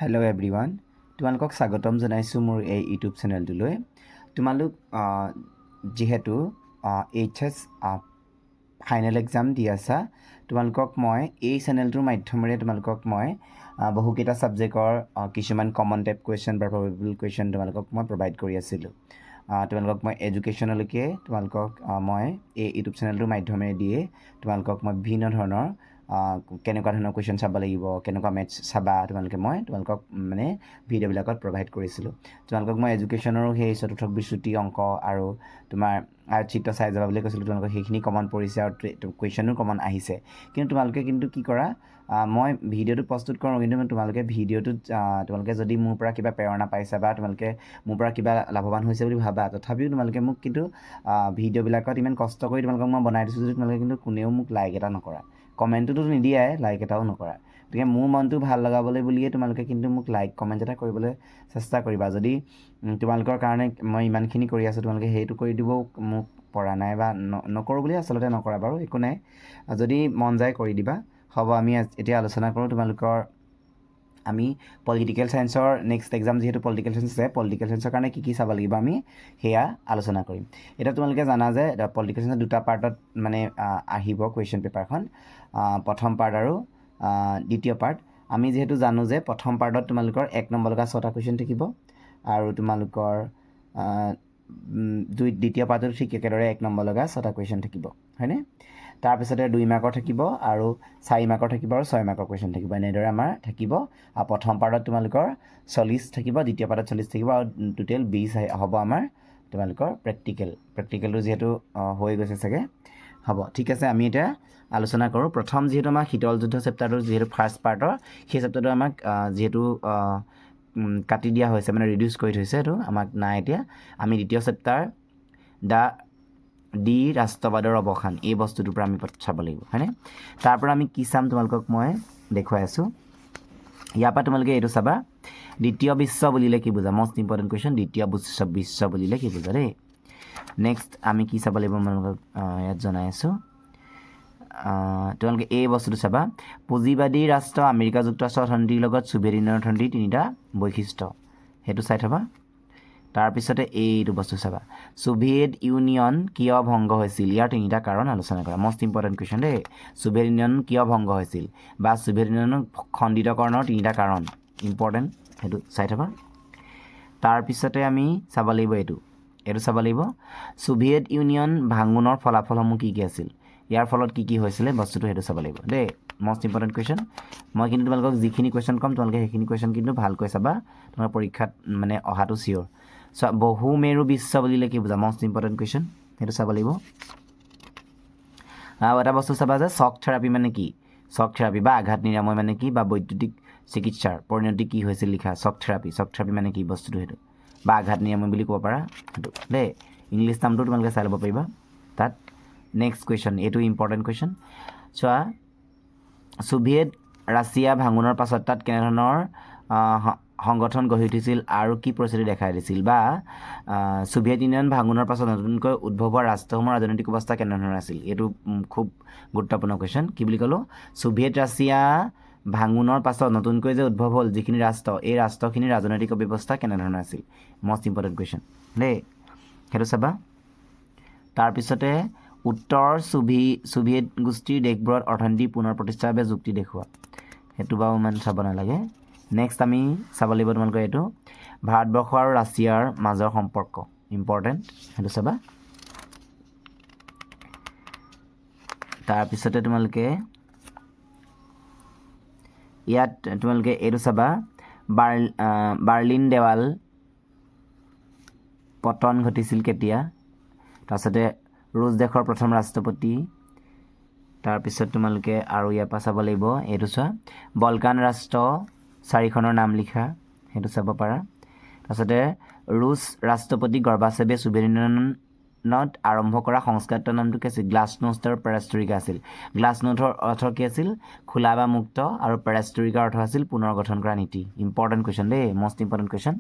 Hello everyone. তোমালোকক স্বাগতম জনাইছো মোৰ এই ইউটিউব চেনেলটোলৈ। তোমালোক যেহেতু এইচএস ফাইনেল এক্সাম দি আছা, তোমালোকক মই এই চেনেলটোৰ মাধ্যমেৰে তোমালোকক মই বহুকেইটা ছাবজেক্টৰ কিছুমান কমন টাইপ কুৱেশ্যন বা প্ৰবেবল কুৱেশ্যন তোমালোকক মই প্ৰভাইড কৰি আছিলোঁ। তোমালোকক মই এডুকেশ্যনলৈকে তোমালোকক মই এই ইউটিউব চেনেলটোৰ মাধ্যমেৰে দিয়ে তোমালোকক মই বিভিন্ন ধৰণৰ কেনেকুৱা ধৰণৰ কুৱেশ্যন চাব লাগিব, কেনেকুৱা মেথছ চাবা, তোমালোকক মানে ভিডিঅ'বিলাকত প্ৰভাইড কৰিছিলোঁ। তোমালোকক মই এডুকেশ্যনৰো সেই চতুৰ্থ বিচ্যুতি অংক আৰু তোমাৰ আয়তচিত্ৰ চাই যাবা বুলি কৈছিলোঁ। তোমালোকক সেইখিনি কমন পৰিছে আৰু কুৱেশ্যনো কমন আহিছে। কিন্তু তোমালোকে কি কৰা, মই ভিডিঅ'টো প্ৰস্তুত কৰোঁ, কিন্তু তোমালোকে ভিডিঅ'টোত তোমালোকে যদি মোৰ পৰা কিবা প্ৰেৰণা পাইছা বা তোমালোকে মোৰ পৰা কিবা লাভৱান হৈছে বুলি ভাবা, তথাপিও তোমালোকে মোক কিন্তু ভিডিঅ'বিলাকত ইমান কষ্ট কৰি তোমালোকক মই বনাই দিছোঁ যদি তোমালোকে কিন্তু কোনেও মোক লাইক এটা নকৰা, কমেণ্টটোতো নিদিয়াই, লাইক এটাও নকৰা। গতিকে মোৰ মনটো ভাল লগাবলৈ বুলিয়ে তোমালোকে কিন্তু মোক লাইক কমেণ্ট এটা কৰিবলৈ চেষ্টা কৰিবা। যদি তোমালোকৰ কাৰণে মই ইমানখিনি কৰি আছোঁ, তোমালোকে সেইটো কৰি দিবও মোক পৰা নাই বা নকৰোঁ বুলি আচলতে নকৰা বাৰু, একো নাই। যদি মন যায় কৰি দিবা। হ'ব, আমি এতিয়া আলোচনা কৰোঁ আমি পলিটিকেল ছায়েন্সৰ নেক্সট এক্সাম যিহেতু পলিটিকেল ছায়েন্স আছে, পলিটিকেল ছায়েন্সৰ কাৰণে কি চাব লাগিব আমি সেয়া আলোচনা কৰিম। এতিয়া তোমালোকে জানা যে পলিটিকেল ছায়েন্সৰ দুটা পাৰ্টত মানে আহিব কুৱেশ্যন পেপাৰখন, প্ৰথম পাৰ্ট আৰু দ্বিতীয় পাৰ্ট। আমি যিহেতু জানো যে প্ৰথম পাৰ্টত তোমালোকৰ 1 নম্বৰ লগা 6টা কুৱেশ্যন থাকিব আৰু তোমালোকৰ দ্বিতীয় পাৰ্টত ঠিক একেদৰে 1 নম্বৰ লগা 6টা কুৱেশ্যন থাকিব, হয়নে? তাৰপিছতে 2 মাৰ্কৰ থাকিব আৰু 4 মাৰ্কৰ থাকিব আৰু 6 মাৰ্কৰ কুৱেশ্যন থাকিব। এনেদৰে আমাৰ থাকিব। আৰু প্ৰথম পাৰ্টত তোমালোকৰ 40 থাকিব, দ্বিতীয় পাৰ্টত 40 থাকিব আৰু টোটেল 20 হ'ব আমাৰ তোমালোকৰ প্ৰেক্টিকেলটো যিহেতু হৈ গৈছে চাগে। হ'ব, ঠিক আছে। আমি এতিয়া আলোচনা কৰোঁ। প্ৰথম যিহেতু আমাৰ শীতল যুদ্ধ চেপ্টাৰটো যিহেতু ফাৰ্ষ্ট পাৰ্টৰ, সেই চেপ্টাৰটো আমাক যিহেতু কাটি দিয়া হৈছে, মানে ৰিডিউচ কৰি থৈছে, সেইটো আমাক নাই এতিয়া। আমি দ্বিতীয় চেপ্টাৰ দি ৰাষ্ট্ৰবাদৰ অৱসান, এই বস্তুটোৰ পৰা আমি চাব লাগিব, হয়নে? তাৰ পৰা আমি কি চাম তোমালোকক মই দেখুৱাই আছোঁ। ইয়াৰ পৰা তোমালোকে এইটো চাবা, দ্বিতীয় বিশ্ব বুলিলে কি বুজা? মষ্ট ইম্পৰ্টেণ্ট কুৱেশ্যন, দ্বিতীয় বিশ্ব বুলিলে কি বুজা দেই। নেক্সট আমি কি চাব লাগিব তোমালোকক ইয়াত জনাই আছোঁ। তোমালোকে এই বস্তুটো চাবা, পুঁজিবাদী ৰাষ্ট্ৰ আমেৰিকা যুক্তৰাষ্ট্ৰৰ অৰ্থনীতিৰ লগত ছোভিয়েট ইউনিয়নৰ অৰ্থনীতিৰ 3টা বৈশিষ্ট্য, সেইটো চাই থবা। তাৰপিছতে এইটো বস্তু চাবা, ছোভিয়েট ইউনিয়ন কিয় ভংগ হৈছিল, ইয়াৰ 3টা কাৰণ আলোচনা কৰা। মষ্ট ইম্পৰ্টেণ্ট কুৱেশ্যন দেই, ছোভিয়েট ইউনিয়ন কিয় ভংগ হৈছিল বা ছোভিয়েট ইউনিয়নৰ খণ্ডিতকৰণৰ 3টা কাৰণ, ইম্পৰ্টেণ্ট, সেইটো চাই থবা। তাৰপিছতে আমি চাব লাগিব এইটো চাব লাগিব, ছোভিয়েট ইউনিয়ন ভাঙোনৰ ফলাফলসমূহ কি কি আছিল, ইয়াৰ ফলত কি কি হৈছিলে বস্তুটো, সেইটো চাব লাগিব দেই। Most important question. মই কিন্তু তোমালোকক যিখিনি কুৱেশ্যন ক'ম তোমালোকে সেইখিনি কুৱেশ্যন কিন্তু ভালকৈ চাবা, তোমাৰ পৰীক্ষাত মানে অহাটো চিয়'ৰ। বহুমেৰু বিশ্ব বুলিলে কি বুজা? মষ্ট ইম্পৰ্টেণ্ট কুৱেশ্যন, সেইটো চাব লাগিব। আৰু এটা বস্তু চাবা যে শ্বক থেৰাপি মানে কি, শ্বক থেৰাপি বা আঘাত নিৰাময় মানে কি, বা বৈদ্যুতিক চিকিৎসাৰ পৰিণতি কি হৈছিল লিখা। শ্বক থেৰাপি মানে কি বস্তুটো, সেইটো বা আঘাত নিৰাময় বুলি ক'ব পাৰা, সেইটো দেই। ইংলিছ নামটো তোমালোকে চাই ল'ব পাৰিবা তাত। নেক্সট কুৱেশ্যন, এইটো ইম্পৰ্টেণ্ট কুৱেশ্যন। চোৱা, ছোভিয়েট ৰাছিয়া ভাঙোনৰ পাছত তাত কেনেধৰণৰ সংগঠন গঢ়ি উঠিছিল আৰু কি পৰিস্থিতি দেখাই দিছিল, বা ছোভিয়েট ইউনিয়ন ভাঙোনৰ পাছত নতুনকৈ উদ্ভৱ হোৱা ৰাষ্ট্ৰসমূহৰ ৰাজনৈতিক অৱস্থা কেনেধৰণৰ আছিল, এইটো খুব গুৰুত্বপূৰ্ণ কুৱেশ্যন। কি বুলি ক'লোঁ, ছোভিয়েট ৰাছিয়া ভাঙোনৰ পাছত নতুনকৈ যে উদ্ভৱ হ'ল যিখিনি ৰাষ্ট্ৰ, এই ৰাষ্ট্ৰখিনিৰ ৰাজনৈতিক ব্যৱস্থা কেনেধৰণৰ আছিল, মষ্ট ইম্পৰ্টেণ্ট কুৱেশ্যন দেই, সেইটো চাবা। তাৰপিছতে উত্তৰ ছোভিয়েট গোষ্ঠীৰ দেশবোৰত অৰ্থনীতি পুনৰ প্ৰতিষ্ঠাৰ বাবে যুক্তি দেখুওৱা, সেইটো বাৰু ইমান চাব নালাগে। নেক্সট আমি চাব লাগিব তোমালোকৰ এইটো, ভাৰতবৰ্ষ আৰু ৰাছিয়াৰ মাজৰ সম্পৰ্ক, ইম্পৰ্টেণ্ট, সেইটো চাবা। তাৰপিছতে তোমালোকে ইয়াত এইটো চাবা, বাৰ্লিন দেৱাল পতন ঘটিছিল কেতিয়া। তাৰপিছতে ৰুছ দেশৰ প্ৰথম ৰাষ্ট্ৰপতি। তাৰপিছত তোমালোকে আৰু ইয়াৰ পৰা চাব লাগিব, এইটো চোৱা, বলকান ৰাষ্ট্ৰ 4খনৰ নাম লিখা, সেইটো চাব পাৰা। তাৰপিছতে ৰুছ ৰাষ্ট্ৰপতি গৰ্বাচেভে ছোভিয়েট ইউনিয়নত আৰম্ভ কৰা সংস্কাৰৰ নামটো কি আছিল, গ্লাছনোষ্ট আৰু পেৰেষ্ট্ৰইকা আছিল। গ্লাছনোষ্টৰ অৰ্থ কি আছিল, খোলা বা মুক্ত, আৰু পেৰেষ্ট্ৰইকাৰ অৰ্থ আছিল পুনৰ গঠন কৰা নীতি। ইম্পৰ্টেণ্ট কুৱেশ্যন দেই, মষ্ট ইম্পৰ্টেণ্ট কুৱেশ্যন।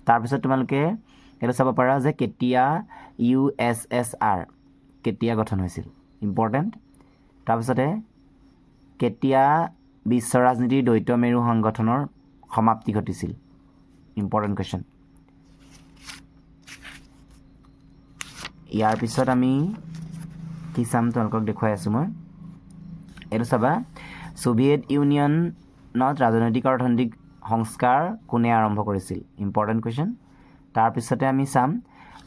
তাৰপিছত তোমালোকে এইটো চাব পাৰা যে কেতিয়া USSR কেতিয়া গঠন হৈছিল, ইম্পৰ্টেণ্ট। তাৰপিছতে কেতিয়া বিশ্ব ৰাজনীতিৰ দ্বৈত মেৰু সংগঠনৰ সমাপ্তি ঘটিছিল ইম্পৰ্টেণ্ট কুৱেশ্যন ইয়াৰ পিছত আমি কি চাম তোমালোকক দেখুৱাই আছোঁ মই এইটো চাবা সোভিয়েট ইউনিয়নত ৰাজনৈতিক আৰু অৰ্থনৈতিক সংস্কাৰ কোনে আৰম্ভ কৰিছিল ইম্পৰ্টেণ্ট কুৱেশ্যন তাৰপিছতে আমি চাম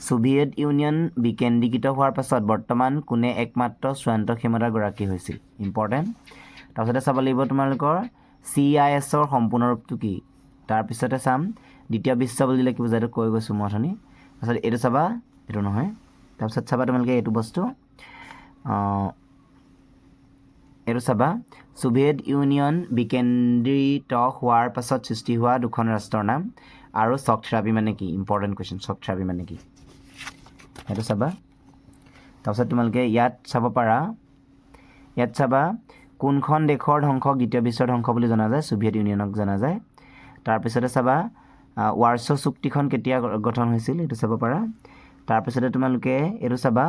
সোভিয়েট ইউনিয়ন বিকেন্দ্ৰীকৃত হোৱাৰ পাছত বৰ্তমান কোনে একমাত্ৰ চূড়ান্ত ক্ষমতাৰ গৰাকী হৈছিল ইম্পৰ্টেণ্ট তাৰপিছতে চাব লাগিব তোমালোকৰ CISৰ সম্পূৰ্ণ ৰূপটো কি তাৰপিছতে চাম দ্বিতীয় বিশ্ব বুলিলে কি বুজায় এইটো কৈ গৈছোঁ মই অথনি তাৰপিছত এইটো চাবা এইটো নহয় তাৰপিছত চাবা তোমালোকে এইটো বস্তু এইটো চাবা সোভিয়েট ইউনিয়ন বিকেন্দ্ৰীত হোৱাৰ পাছত সৃষ্টি হোৱা দুখন ৰাষ্ট্ৰৰ নাম আৰু শ্বক থেৰাপি মানে কি ইম্পৰ্টেণ্ট কুৱেশ্যন শ্বক থেৰাপি মানে কি সেইটো চাবা তাৰপিছত তোমালোকে ইয়াত চাব পাৰা ইয়াত চাবা কোনখন দেশৰ ধ্বংসক দ্বিতীয় বিশ্বৰ ধ্বংস বুলি জনা যায় সোভিয়েট ইউনিয়নক জনা যায় তাৰপিছতে চাবা ৱাৰ্ছ চুক্তিখন কেতিয়া গঠন হৈছিল এইটো চাব পাৰা তাৰপিছতে তোমালোকে এইটো চাবা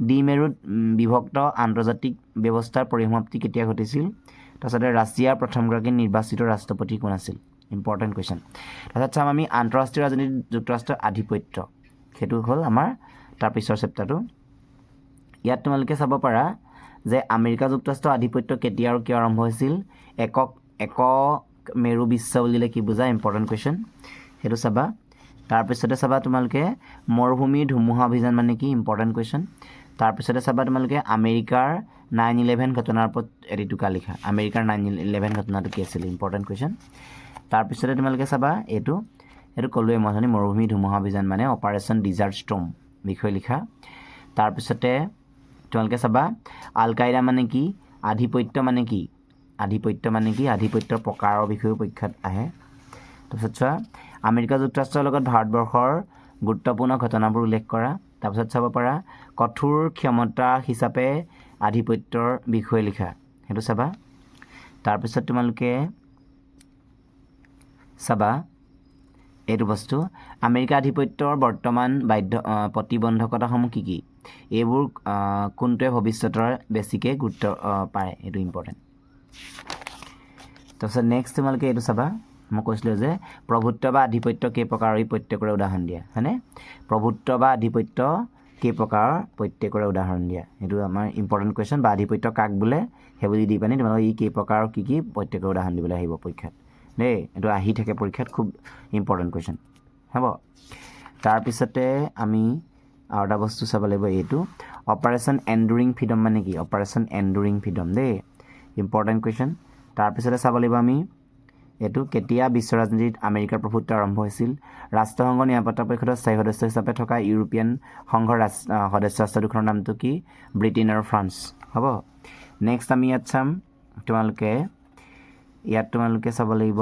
দ্বিমেৰুত বিভক্ত আন্তৰ্জাতিক ব্যৱস্থাৰ পৰিসমাপ্তি কেতিয়া ঘটিছিল তাৰপিছতে ৰাছিয়াৰ প্ৰথমগৰাকী নিৰ্বাচিত ৰাষ্ট্ৰপতি কোন আছিল ইম্পৰ্টেণ্ট কুৱেশ্যন তাৰপিছত চাম আমি আন্তঃৰাষ্ট্ৰীয় ৰাজনীতিত যুক্তৰাষ্ট্ৰৰ আধিপত্য সেইটো হ'ল আমাৰ তাৰ পিছৰ চেপ্টাৰটো ইয়াত তোমালোকে চাব পাৰা যে আমেৰিকা যুক্তৰাষ্ট্ৰৰ আধিপত্য কেতিয়া আৰু কিয় আৰম্ভ হৈছিল একক মেৰু বিশ্ব বুলিলে কি বুজায় ইম্পৰ্টেণ্ট কুৱেশ্যন সেইটো চাবা তাৰপিছতে চাবা তোমালোকে মৰুভূমিৰ ধুমুহা অভিযান মানে কি ইম্পৰ্টেণ্ট কুৱেশ্যন তাৰপিছতে চাবা তোমালোকে আমেৰিকাৰ 9/11 ঘটনাৰ ওপৰত এটি টোকা লিখা আমেৰিকাৰ 9/11 ঘটনাটো কি আছিল ইম্পৰ্টেণ্ট কুৱেশ্যন তাৰপিছতে তোমালোকে চাবা এইটো ক'লোৱে মই অথনি মৰুভূমিৰ ধুমুহা অভিযান মানে অপাৰেশ্যন ডিজাৰ্ট ষ্টৰ্ম বিষয়ে লিখা তাৰপিছতে তোমালোকে চাবা আল কায়দা মানে কি আধিপত্য মানে কি আধিপত্যৰ প্ৰকাৰৰ বিষয়েও পৰীক্ষাত আহে তাৰপিছত চোৱা আমেৰিকা যুক্তৰাষ্ট্ৰৰ লগত ভাৰতবৰ্ষৰ গুৰুত্বপূৰ্ণ ঘটনাবোৰ উল্লেখ কৰা তাৰপিছত চাব পাৰা কঠোৰ ক্ষমতা হিচাপে আধিপত্যৰ বিষয়ে লিখা সেইটো চাবা তাৰপিছত তোমালোকে চাবা এইটো বস্তু আমেৰিকা আধিপত্যৰ বৰ্তমান প্ৰতিবন্ধকতাসমূহ কি কি এইবোৰ কোনটোৱে ভৱিষ্যতৰ বেছিকৈ গুৰুত্ব পায় এইটো ইম্পৰ্টেণ্ট তাৰপিছত নেক্সট তোমালোকে এইটো চাবা মই কৈছিলোঁ যে প্ৰভুত্ব বা আধিপত্য কেই প্ৰকাৰৰ এই প্ৰত্যেকৰে উদাহৰণ দিয়া হয়নে প্ৰভুত্ব বা আধিপত্য কেই প্ৰকাৰৰ প্ৰত্যেকৰে উদাহৰণ দিয়া এইটো আমাৰ ইম্পৰ্টেণ্ট কুৱেশ্যন বা আধিপত্য কাক বোলে সেইবুলি দি পানি তোমালোকে ই কেই প্ৰকাৰৰ কি প্ৰত্যেকৰ উদাহৰণ দিবলৈ আহিব পৰীক্ষাত দেই এইটো আহি থাকে পৰীক্ষাত খুব ইম্পৰ্টেণ্ট কুৱেশ্যন হ'ব তাৰপিছতে আমি আৰু এটা বস্তু চাব লাগিব এইটো অপাৰেশ্যন এণ্ডুৰিং ফ্ৰীডম মানে কি অপাৰেশ্যন এণ্ডুৰিং ফ্ৰীডম দেই ইম্পৰ্টেণ্ট কুৱেশ্যন তাৰপিছতে চাব লাগিব আমি এইটো কেতিয়া বিশ্ব ৰাজনীতিত আমেৰিকাৰ প্ৰভুত্ব আৰম্ভ হৈছিল ৰাষ্ট্ৰসংঘৰ নিৰাপত্তা পৰিষদৰ স্থায়ী সদস্য হিচাপে থকা ইউৰোপীয়ান সংঘৰ সদস্য ৰাষ্ট্ৰ দুখনৰ নামটো কি ব্ৰিটেইন আৰু ফ্ৰান্স হ'ব নেক্সট আমি ইয়াত চাম তোমালোকে চাব লাগিব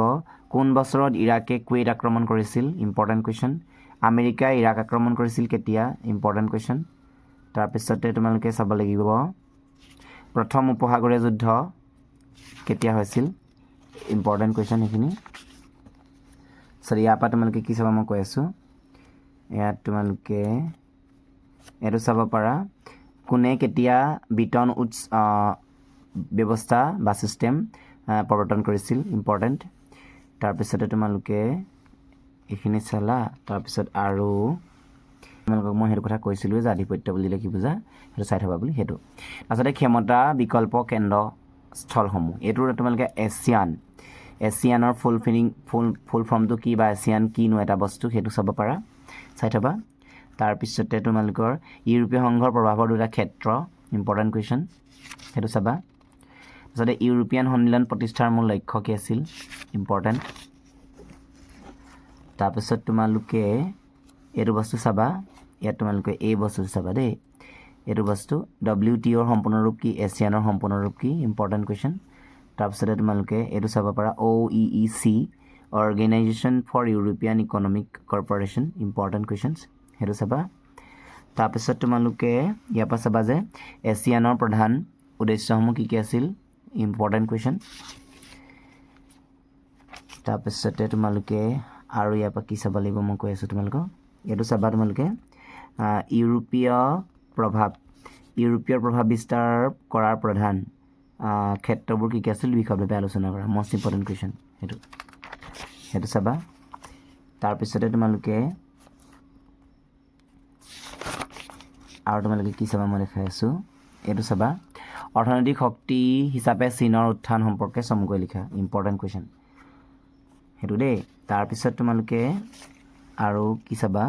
কোন বছৰত ইৰাকে কুৱেইট আক্ৰমণ কৰিছিল ইম্পৰ্টেণ্ট কুৱেশ্যন আমেৰিকাই ইৰাক আক্ৰমণ কৰিছিল কেতিয়া ইম্পৰ্টেণ্ট কুৱেশ্যন তাৰপিছতে তোমালোকে চাব লাগিব প্ৰথম উপসাগৰীয় যুদ্ধ কেতিয়া হৈছিল ইম্পৰ্টেণ্ট কুৱেশ্যন সেইখিনি ইয়াৰ পৰা তোমালোকে কি চাবা মই কৈ আছোঁ ইয়াত তোমালোকে এইটো চাব পাৰা কোনে কেতিয়া বেতন ব্যৱস্থা বা ছিষ্টেম প্ৰৱৰ্তন কৰিছিল ইম্পৰ্টেণ্ট তাৰপিছতে তোমালোকে এইখিনি চালা তাৰপিছত আৰু তোমালোকক মই সেইটো কথা কৈছিলোঁ যে আধিপত্য বুলিলে কি বুজা সেইটো চাই থবা বুলি সেইটো তাৰপিছতে ক্ষমতা বিকল্প কেন্দ্ৰস্থলসমূহ এইটো তোমালোকে এছিয়ানৰ ফুল ফৰ্মটো কি বা এছিয়ান কিনো এটা বস্তু সেইটো চাব পাৰা চাই থবা তাৰপিছতে তোমালোকৰ ইউৰোপীয় সংঘৰ প্ৰভাৱৰ দুটা ক্ষেত্ৰ ইম্পৰ্টেণ্ট কুৱেশ্যন সেইটো চাবা তাৰপিছতে ইউৰোপীয়ান সন্মিলন প্ৰতিষ্ঠাৰ মূল লক্ষ্য কি আছিল ইম্পৰ্টেণ্ট তাৰপিছত তোমালোকে এইটো বস্তু চাবা ইয়াত তোমালোকে এই বস্তুটো চাবা দেই এইটো বস্তু WTOৰ সম্পূৰ্ণ ৰূপ কি এছিয়ানৰ সম্পূৰ্ণ ৰূপ কি ইম্পৰ্টেণ্ট কুৱেশ্যন তাৰপিছতে তোমালোকে এইটো চাব পাৰা OEEC organisation for European economic corporation important questions সেইটো চাবা তাৰপিছত তোমালোকে ইয়াৰ পৰা চাবা যে এছিয়ানৰ প্ৰধান উদ্দেশ্যসমূহ কি কি আছিল ইম্পৰ্টেণ্ট কুৱেশ্যন তাৰপিছতে তোমালোকে আৰু ইয়াৰ পৰা কি চাব লাগিব মই কৈ আছোঁ তোমালোকক এইটো চাবা তোমালোকে ইউৰোপীয় প্ৰভাৱ বিস্তাৰ কৰাৰ প্ৰধান ক্ষেত্ৰবোৰ কি কি আছিল বিষয়ভাৱে আলোচনা কৰা মষ্ট ইম্পৰ্টেণ্ট কুৱেশ্যন সেইটো চাবা তাৰপিছতে তোমালোকে আৰু তোমালোকে কি চাবা মই দেখাই আছোঁ এইটো চাবা অৰ্থনৈতিক শক্তি হিচাপে চীনৰ উত্থান সম্পৰ্কে চমুকৈ লিখা ইম্পৰ্টেণ্ট কুৱেশ্যন সেইটো দেই তাৰপিছত তোমালোকে আৰু কি চাবা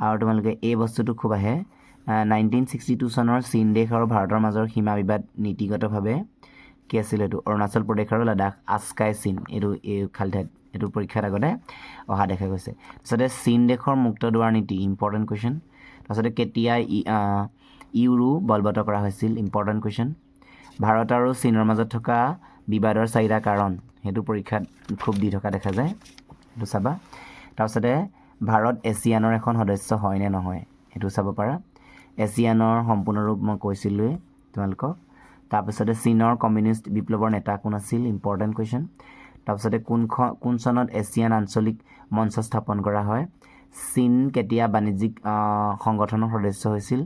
আৰু তোমালোকে এই বস্তুটো খুব আহে 1962 চনৰ চীন দেশ আৰু ভাৰতৰ মাজৰ সীমা বিবাদ নীতিগতভাৱে কি আছিল এইটো অৰুণাচল প্ৰদেশ আৰু লাডাখ আস্কাই চীন এইটো এই খালী ঠাইত এইটো পৰীক্ষাত আগতে অহা দেখা গৈছে তাৰপিছতে চীন দেশৰ মুক্ত দুৱাৰ নীতি ইম্পৰ্টেণ্ট কুৱেশ্যন তাৰপিছতে কেতিয়া ইউৰো বলবৎ কৰা হৈছিল ইম্পৰ্টেণ্ট কুৱেশ্যন ভাৰত আৰু চীনৰ মাজত থকা বিবাদৰ চাৰিটা কাৰণ সেইটো পৰীক্ষাত খুব দি থকা দেখা যায় সেইটো চাবা তাৰপিছতে ভাৰত এছিয়ানৰ এখন সদস্য হয় নে নহয় সেইটো চাব পাৰা এছিয়ানৰ সম্পূৰ্ণ ৰূপ মই কৈছিলোঁৱেই তোমালোকক তাৰপিছতে চীনৰ কমিউনিষ্ট বিপ্লৱৰ নেতা কোন আছিল ইম্পৰ্টেণ্ট কুৱেশ্যন তাৰপিছতে কোন চনত এছিয়ান আঞ্চলিক মঞ্চ স্থাপন কৰা হয় চীন কেতিয়া বাণিজ্যিক সংগঠনৰ সদস্য হৈছিল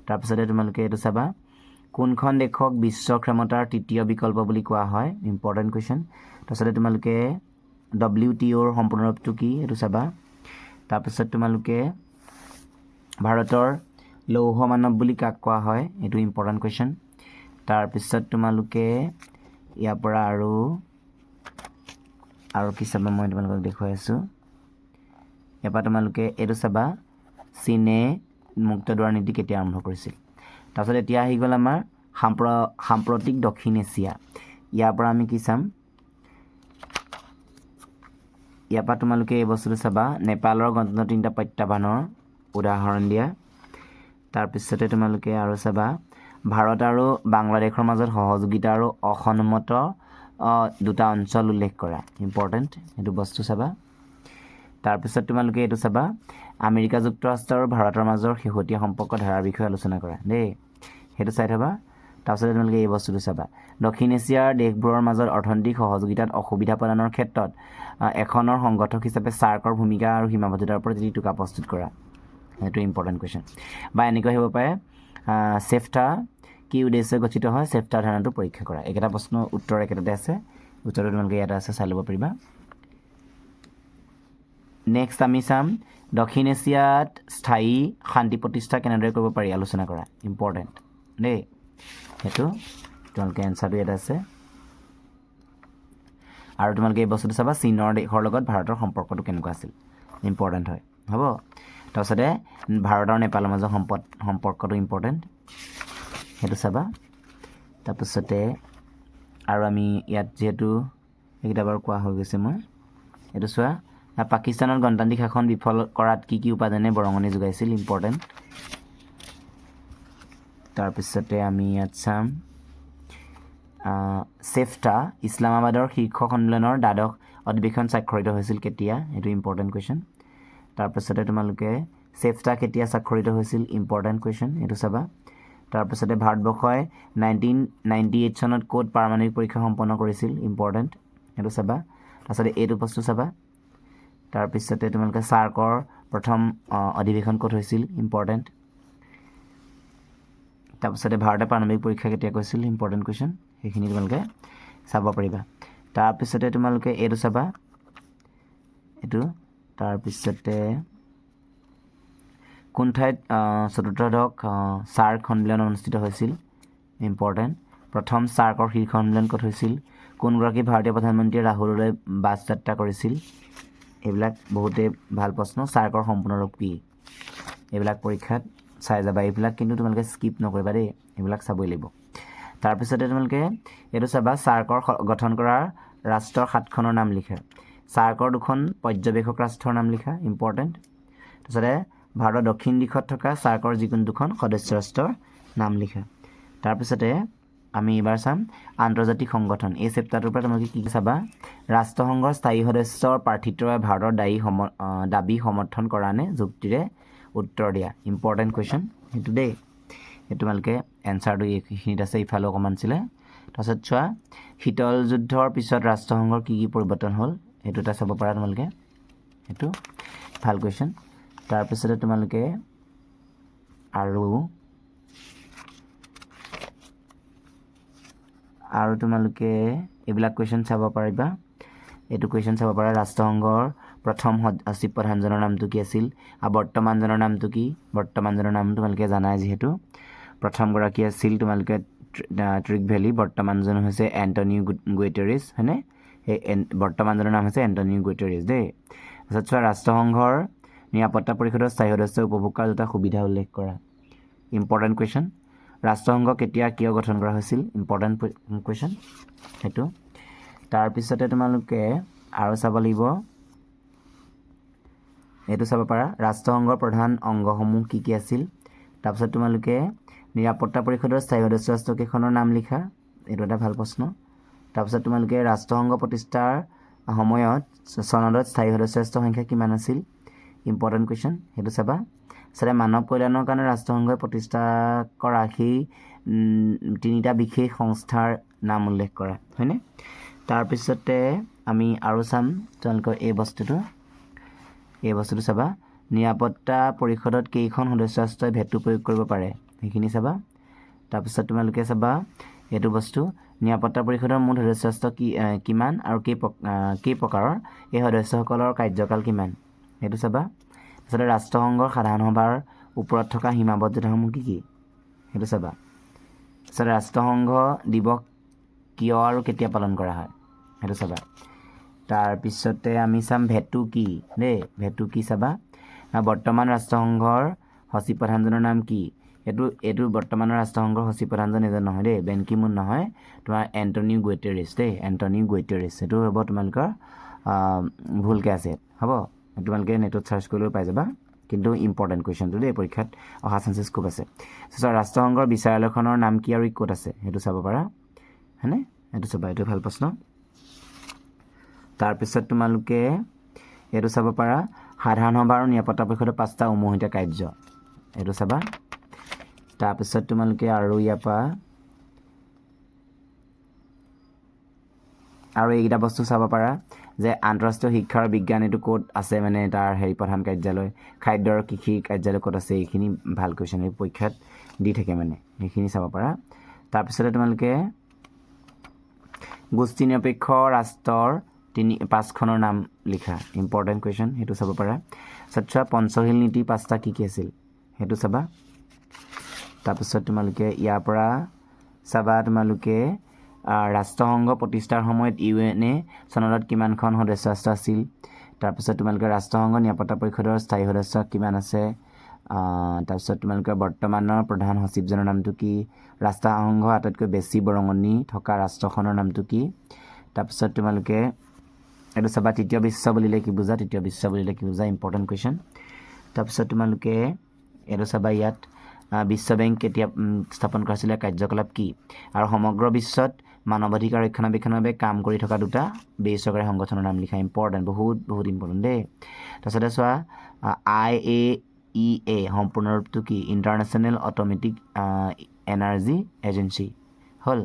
তাৰপিছতে তোমালোকে এইটো চাবা কোনখন দেশক বিশ্ব ক্ষমতাৰ তৃতীয় বিকল্প বুলি কোৱা হয় ইম্পৰ্টেণ্ট কুৱেশ্যন তাৰপিছতে তোমালোকে WTOৰ সম্পূৰ্ণ ৰূপটো কি এইটো চাবা তাৰপিছত তোমালোকে ভাৰতৰ লৌহ মানৱ বুলি কাক কোৱা হয় এইটো ইম্পৰ্টেণ্ট কুৱেশ্যন তাৰপিছত তোমালোকে ইয়াৰ পৰা আৰু কি চাবা মই তোমালোকক দেখুৱাই আছোঁ ইয়াৰ পৰা তোমালোকে এইটো চাবা চীনে মুক্ত দুৱাৰ নীতি কেতিয়া আৰম্ভ কৰিছিল তাৰপিছত এতিয়া আহি গ'ল আমাৰ সাম্প্ৰতিক দক্ষিণ এছিয়া ইয়াৰ পৰা আমি কি চাম ইয়াৰ পৰা তোমালোকে এই বস্তুটো চাবা নেপালৰ গণতন্ত্ৰ তিনিটা প্ৰত্যাহ্বানৰ উদাহৰণ দিয়া তাৰপিছতে তোমালোকে আৰু চাবা ভাৰত আৰু বাংলাদেশৰ মাজত সহযোগিতা আৰু অসন্মত দুটা অঞ্চল উল্লেখ কৰা ইম্পৰ্টেণ্ট সেইটো বস্তু চাবা তাৰপিছত তোমালোকে এইটো চাবা আমেৰিকা যুক্তৰাষ্ট্ৰ আৰু ভাৰতৰ মাজৰ শেহতীয়া সম্পৰ্ক ধাৰাৰ বিষয়ে আলোচনা কৰা দেই সেইটো চাই থবা তাৰপিছতে তোমালোকে এই বস্তুটো চাবা দক্ষিণ এছিয়াৰ দেশবোৰৰ মাজত অৰ্থনৈতিক সহযোগিতাত অসুবিধা প্ৰদানৰ ক্ষেত্ৰত এখনৰ সংগঠক হিচাপে সাৰ্কৰ ভূমিকা আৰু সীমাবদ্ধতাৰ ওপৰত যি টোকা প্ৰস্তুত কৰা সেইটো ইম্পৰ্টেণ্ট কুৱেশ্যন বা এনেকৈ হ'ব পাৰে চেফটা কি উদ্দেশ্যে গঠিত হয় চেফটা ধাৰণাটো পৰীক্ষা কৰা একেটা প্ৰশ্ন উত্তৰ একেটাতে আছে উত্তৰটো তোমালোকে ইয়াতে আছে চাই ল'ব পাৰিবা নেক্সট আমি চাম দক্ষিণ এছিয়াত স্থায়ী শান্তি প্ৰতিষ্ঠা কেনেদৰে কৰিব পাৰি আলোচনা কৰা ইম্পৰ্টেণ্ট দেই সেইটো তোমালোকে এনচাৰটো ইয়াতে আছে আৰু তোমালোকে এই বস্তুটো চাবা চীনৰ দেশৰ লগত ভাৰতৰ সম্পৰ্কটো কেনেকুৱা আছিল ইম্পৰ্টেণ্ট হয় হ'ব তাৰপিছতে ভাৰত আৰু নেপালৰ মাজৰ সম্পৰ্কটো ইম্পৰ্টেণ্ট সেইটো চাবা তাৰপিছতে আৰু আমি ইয়াত যিহেতু এইকেইটা বাৰু কোৱা হৈ গৈছে মই এইটো চোৱা পাকিস্তানত গণতান্ত্ৰিক শাসন বিফল কৰাত কি উপাদানে বৰঙণি যোগাইছিল ইম্পৰ্টেণ্ট তাৰপিছতে আমি ইয়াত চাম চেফটা ইছলামাবাদৰ শীৰ্ষ সন্মিলনৰ দ্বাদশ অধিৱেশন স্বাক্ষৰিত হৈছিল কেতিয়া এইটো ইম্পৰ্টেণ্ট কুৱেশ্যন তাৰপিছতে তোমালোকে চেফটা কেতিয়া স্বাক্ষৰিত হৈছিল ইম্পৰ্টেণ্ট কুৱেশ্যন এইটো চাবা তাৰপিছতে ভাৰতবৰ্ষই 1998 চনত ক'ত পাৰমাণৱিক পৰীক্ষা সম্পন্ন কৰিছিল ইম্পৰ্টেণ্ট এইটো চাবা তাৰপিছতে এইটো বস্তু চাবা তাৰপিছতে তোমালোকে সাৰ্কৰ প্ৰথম অধিৱেশন ক'ত হৈছিল ইম্পৰ্টেণ্ট তাৰপিছতে ভাৰতে পাৰমাণৱিক পৰীক্ষা কেতিয়া কৰিছিল ইম্পৰ্টেণ্ট কুৱেশ্যন সেইখিনি তোমালোকে চাব পাৰিবা তাৰপিছতে তোমালোকে এইটো চাবা এইটো তাৰপিছতে কোন ঠাইত চতুৰ্থদশ সাৰ্ক সন্মিলন অনুষ্ঠিত হৈছিল ইম্পৰ্টেণ্ট প্ৰথম সাৰ্কৰ শীৰ্ষ সন্মিলন ক'ত হৈছিল কোনগৰাকী ভাৰতীয় প্ৰধানমন্ত্ৰীয়ে ৰাহুললৈ বাছ যাত্ৰা কৰিছিল এইবিলাক বহুতেই ভাল প্ৰশ্ন সাৰ্কৰ সম্পূৰ্ণ ৰূপ কি এইবিলাক পৰীক্ষাত চাই যাবা এইবিলাক কিন্তু তোমালোকে স্কিপ নকৰিবা দেই এইবিলাক চাবই লাগিব তাৰপিছতে তোমালোকে এইটো চাবা সাৰ্কৰ গঠন কৰা ৰাষ্ট্ৰৰ 7খনৰ নাম লিখা সাৰ্কৰ 2খন পৰ্যবেক্ষক ৰাষ্ট্ৰৰ নাম লিখা ইম্পৰ্টেণ্ট তাৰপিছতে ভাৰতৰ দক্ষিণ দিশত থকা সাৰ্কৰ যিকোনো 2খন সদস্য ৰাষ্ট্ৰৰ নাম লিখা তাৰপিছতে আমি এবাৰ চাম আন্তৰ্জাতিক সংগঠন এই চেপ্টাৰটোৰ পৰা তোমালোকে কি চাবা ৰাষ্ট্ৰসংঘৰ স্থায়ী সদস্যৰ প্ৰাৰ্থিত্বৰ বাবে ভাৰতৰ দাবী সমৰ্থন কৰা নে যুক্তিৰে উত্তৰ দিয়া ইম্পৰ্টেণ্ট কুৱেশ্যন সেইটো দেই সেইটো তোমালোকে এনচাৰটো এইখিনিত আছে ইফালে অকণমান আছিলে তাৰপিছত চোৱা শীতল যুদ্ধৰ পিছত ৰাষ্ট্ৰসংঘৰ কি পৰিৱৰ্তন হ'ল সেইটো এটা চাব পাৰা তোমালোকে সেইটো ভাল কুৱেশ্যন তাৰপিছতে তোমালোকে আৰু তোমালোকে এইবিলাক কুৱেশ্যন চাব পাৰিবা এইটো কুৱেশ্যন চাব পাৰা ৰাষ্ট্ৰসংঘৰ প্ৰথম সচিব প্ৰধানজনৰ নামটো কি আছিল আৰু বৰ্তমানজনৰ নামটো কি বৰ্তমানজনৰ নাম তোমালোকে জানাই যিহেতু প্ৰথমগৰাকী আছিল তোমালোকে ট্ৰিক ভেলি বৰ্তমানজন হৈছে এণ্টনিও গুটেৰেছ হয়নে সেই বৰ্তমানজনৰ নাম হৈছে এণ্টনিও গুটেৰেছ দেই তাৰপিছত চোৱা ৰাষ্ট্ৰসংঘৰ নিৰাপত্তা পৰিষদৰ স্থায়ী সদস্য উপভোগ কৰা দুটা সুবিধা উল্লেখ কৰা ইম্পৰ্টেণ্ট কুৱেশ্যন ৰাষ্ট্ৰসংঘ কেতিয়া কিয় গঠন কৰা হৈছিল ইম্পৰ্টেণ্ট কুৱেশ্যন সেইটো তাৰপিছতে তোমালোকে আৰু চাব লাগিব এইটো চাব পাৰা ৰাষ্ট্ৰসংঘৰ প্ৰধান অংগসমূহ কি কি আছিল তাৰপিছত তোমালোকে নিৰাপত্তা পৰিষদৰ স্থায়ী সদস্য ৰাষ্ট্ৰকেইখনৰ নাম লিখা এইটো এটা ভাল প্ৰশ্ন তাৰপিছত তোমালোকে ৰাষ্ট্ৰসংঘ প্ৰতিষ্ঠাৰ সময়ত চনদত স্থায়ী সদস্য ৰাষ্ট্ৰৰ সংখ্যা কিমান আছিল ইম্পৰ্টেণ্ট কুৱেশ্যন সেইটো চাবা আচলতে মানৱ কল্যাণৰ কাৰণে ৰাষ্ট্ৰসংঘই প্ৰতিষ্ঠা কৰা সেই তিনিটা বিশেষ সংস্থাৰ নাম উল্লেখ কৰা হয়নে তাৰপিছতে আমি আৰু চাম তোমালোকৰ এই বস্তুটো চাবা নিৰাপত্তা পৰিষদত কেইখন সদস্য ৰাষ্ট্ৰই ভেটো প্ৰয়োগ কৰিব পাৰে সেইখিনি চাবা তাৰপিছত তোমালোকে চাবা এইটো বস্তু নিৰাপত্তা পৰিষদৰ মুঠ সদস্য ৰাষ্ট্ৰ কিমান আৰু কেই প্ৰকাৰৰ এই সদস্যসকলৰ কাৰ্যকাল কিমান সেইটো চাবা আচলতে ৰাষ্ট্ৰসংঘৰ সাধাৰণ সভাৰ ওপৰত থকা সীমাবদ্ধতাসমূহ কি কি সেইটো চাবা আচলতে ৰাষ্ট্ৰসংঘ দিৱস কিয় আৰু কেতিয়া পালন কৰা হয় সেইটো চাবা তাৰপিছতে আমি চাম ভেটো কি দেই ভেটো কি চাবা বৰ্তমান ৰাষ্ট্ৰসংঘৰ সচিব প্ৰধানজনৰ নাম কি এইটো বৰ্তমানৰ ৰাষ্ট্ৰসংঘৰ সচিব প্ৰধানজন এজন নহয় দেই বেন কি মুন নহয় তোমাৰ এণ্টনিও গুটেৰেছ দেই এণ্টনিও গুটেৰেছ এইটো হ'ব তোমালোকৰ ভুলকৈ আছে হ'ব তোমালোকে নেটত চাৰ্চ কৰিলেও পাই যাবা কিন্তু ইম্পৰ্টেণ্ট কুৱেশ্যনটো দেই পৰীক্ষাত অহা চান্সেছ খুব আছে ৰাষ্ট্ৰসংঘৰ বিচাৰালয়খনৰ নাম কি আৰু ক'ত আছে সেইটো চাব পাৰা হয়নে এইটো চাবা এইটো ভাল প্ৰশ্ন তাৰপিছত তোমালোকে এইটো চাব পাৰা সাধাৰণ সভা আৰু নিৰাপত্তা পৰিষদৰ 5টা উমৈহতীয়া কাৰ্য এইটো চাবা তাৰপিছত তোমালোকে আৰু ইয়াৰ পৰা আৰু এইকেইটা বস্তু চাব পাৰা যে আন্তঃৰাষ্ট্ৰীয় শিক্ষা আৰু বিজ্ঞান এইটো ক'ত আছে মানে তাৰ প্ৰধান কাৰ্যালয় খাদ্য আৰু কৃষি কাৰ্যালয় ক'ত আছে এইখিনি ভাল কুৱেশ্যন এই পৰীক্ষাত দি থাকে মানে সেইখিনি চাব পাৰা তাৰপিছতে তোমালোকে গোষ্ঠী নিৰপেক্ষ ৰাষ্ট্ৰৰ 5খনৰ নাম লিখা ইম্পৰ্টেণ্ট কুৱেশ্যন সেইটো চাব পাৰা চোৱা পঞ্চশীল নীতি 5টা কি কি আছিল সেইটো চাবা তাৰপিছত তোমালোকে ইয়াৰ পৰা চাবা তোমালোকে ৰাষ্ট্ৰসংঘ প্ৰতিষ্ঠাৰ সময়ত UN চনদত কিমানখন সদস্য ৰাষ্ট্ৰ আছিল তাৰপিছত তোমালোকে ৰাষ্ট্ৰসংঘ নিৰাপত্তা পৰিষদৰ স্থায়ী সদস্য কিমান আছে তাৰপিছত তোমালোকে বৰ্তমানৰ প্ৰধান সচিবজনৰ নামটো কি ৰাষ্ট্ৰসংঘৰ আটাইতকৈ বেছি বৰঙণি থকা ৰাষ্ট্ৰখনৰ নামটো কি তাৰপিছত তোমালোকে এইটো চাবা তৃতীয় বিশ্ব বুলিলে কি বুজা ইম্পৰ্টেণ্ট কুৱেশ্যন তাৰপিছত তোমালোকে এইটো চাবা ইয়াত বিশ্ব বেংক কেতিয়া স্থাপন কৰা হৈছিলে কাৰ্যকলাপ কি আৰু সমগ্ৰ বিশ্বত মানৱ অধিকাৰ ৰক্ষণাবেক্ষণৰ বাবে কাম কৰি থকা দুটা বেচৰকাৰী সংগঠনৰ নাম লিখা ইম্পৰ্টেণ্ট বহুত ইম্পৰ্টেণ্ট দেই তাৰপিছতে চোৱা IAEA সম্পূৰ্ণ ৰূপটো কি ইণ্টাৰনেশ্যনেল অট'মেটিক এনাৰ্জি এজেঞ্চি হ'ল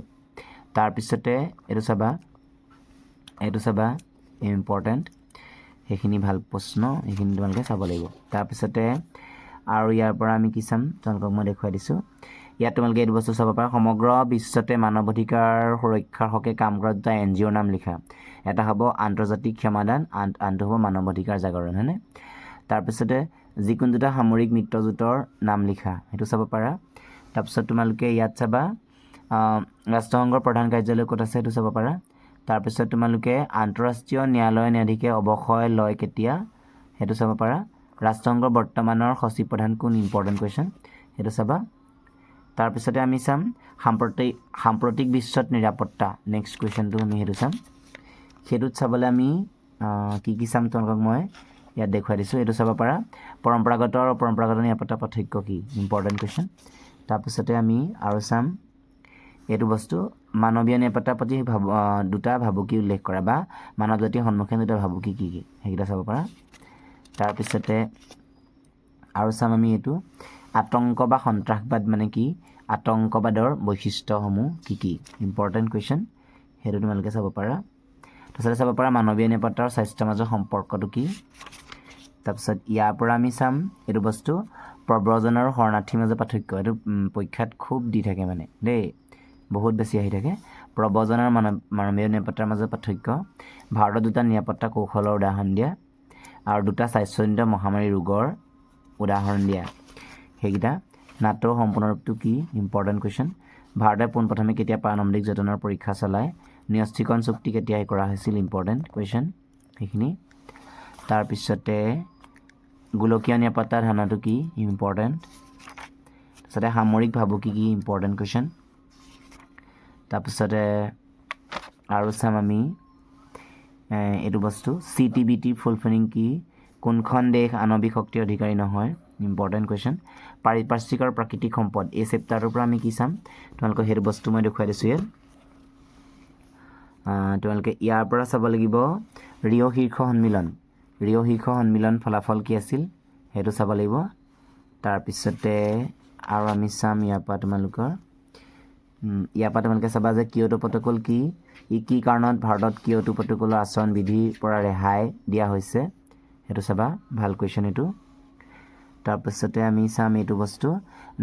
তাৰপিছতে এইটো চাবা ইম্পৰ্টেণ্ট সেইখিনি ভাল প্ৰশ্ন সেইখিনি তোমালোকে চাব লাগিব তাৰপিছতে আৰু ইয়াৰ পৰা আমি কি চাম তোমালোকক মই দেখুৱাই দিছোঁ ইয়াত তোমালোকে এইটো বস্তু চাব পাৰা সমগ্ৰ বিশ্বতে মানৱ অধিকাৰ সুৰক্ষাৰ হকে কাম কৰা দুটা NGOৰ নাম লিখা এটা হ'ব আন্তৰ্জাতিক ক্ষমাদান আনটো হ'ব মানৱ অধিকাৰ জাগৰণ হয়নে তাৰপিছতে যিকোনো দুটা সামৰিক মিত্ৰজোঁটৰ নাম লিখা সেইটো চাব পাৰা তাৰপিছত তোমালোকে ইয়াত চাবা ৰাষ্ট্ৰসংঘৰ প্ৰধান কাৰ্যালয় ক'ত আছে সেইটো চাব পাৰা তাৰপিছত তোমালোকে আন্তঃৰাষ্ট্ৰীয় ন্যায়ালয় ন্যায়াধীশে অৱসৰ লয় কেতিয়া সেইটো চাব পাৰা ৰাষ্ট্ৰসংঘৰ বৰ্তমানৰ সচিব প্ৰধান কোন ইম্পৰ্টেণ্ট কুৱেশ্যন সেইটো চাবা তাৰপিছতে আমি চাম সাম্প্ৰতিক বিশ্বত নিৰাপত্তা নেক্সট কুৱেশ্যনটো আমি সেইটো চাম সেইটোত চাবলৈ আমি কি চাম তোমালোকক মই ইয়াত দেখুৱাই দিছোঁ এইটো চাব পাৰা পৰম্পৰাগত আৰু পৰম্পৰাগত নিৰাপত্তা পাৰ্থক্য কি ইম্পৰ্টেণ্ট কুৱেশ্যন তাৰপিছতে আমি আৰু চাম এইটো বস্তু মানৱীয় নিৰাপত্তাৰ প্ৰতি দুটা ভাবুকি উল্লেখ কৰা বা মানৱ জাতিৰ সন্মুখীন দুটা ভাবুকি কি সেইকেইটা চাব পাৰা তাৰপিছতে আৰু চাম আমি এইটো আতংক বা সন্ত্ৰাসবাদ মানে কি আতংকবাদৰ বৈশিষ্ট্যসমূহ কি ইম্পৰ্টেণ্ট কুৱেশ্যন সেইটো তোমালোকে চাব পাৰা তাৰপিছতে চাব পাৰা মানৱীয় নিৰাপত্তা আৰু স্বাস্থ্যৰ মাজৰ সম্পৰ্কটো কি তাৰপিছত ইয়াৰ পৰা আমি চাম এইটো বস্তু প্ৰব্ৰজন আৰু শৰণাৰ্থীৰ মাজৰ পাৰ্থক্য এইটো পৰীক্ষাত খুব দি থাকে মানে দেই বহুত বেছি আহি থাকে প্ৰব্ৰজন আৰু মানৱীয় নিৰাপত্তাৰ মাজত পাৰ্থক্য ভাৰতৰ দুটা নিৰাপত্তা কৌশলৰ উদাহৰণ দিয়া আৰু দুটা স্বাস্থ্যজনিত মহামাৰী ৰোগৰ উদাহৰণ দিয়া সেইকেইটা নাটোৰ সম্পূৰ্ণ ৰূপটো কি ইম্পৰ্টেণ্ট কুৱেশ্যন ভাৰতে পোনপ্ৰথমে কেতিয়া পাৰমাণৱিক যতনৰ পৰীক্ষা চলায় নিৰস্ত্ৰীকৰণ চুক্তি কেতিয়া কৰা হৈছিল ইম্পৰ্টেণ্ট কুৱেশ্যন সেইখিনি তাৰপিছতে গোলকীয় নিৰাপত্তা ধাৰণাটো কি ইম্পৰ্টেণ্ট তাৰপিছতে সামৰিক ভাবুকি কি ইম্পৰ্টেণ্ট কুৱেশ্যন তাৰপিছতে আৰু চাম আমি এইটো বস্তু CTBT ফুলফিলিং কি কোনখন দেশ আণৱিক শক্তিৰ অধিকাৰী নহয় ইম্পৰ্টেণ্ট কুৱেশ্যন পাৰিপাৰ্শ্বিক আৰু প্ৰাকৃতিক সম্পদ এই চেপ্টাৰটোৰ পৰা আমি কি চাম তোমালোকক সেইটো বস্তু মই দেখুৱাই দিছোঁ ইয়াত তোমালোকে ইয়াৰ পৰা চাব লাগিব ৰিঅ' শীৰ্ষ সন্মিলন ফলাফল কি আছিল সেইটো চাব লাগিব তাৰপিছতে আৰু আমি চাম ইয়াৰ পৰা তোমালোকে চাবা যে কিয়োটো প্ৰট'কল কি ই কি কাৰণত ভাৰতত কিয়োটো প্ৰট'কলৰ আচৰণ বিধিৰ পৰা ৰেহাই দিয়া হৈছে সেইটো চাবা ভাল কুৱেশ্যন এইটো তাৰপিছতে আমি চাম এইটো বস্তু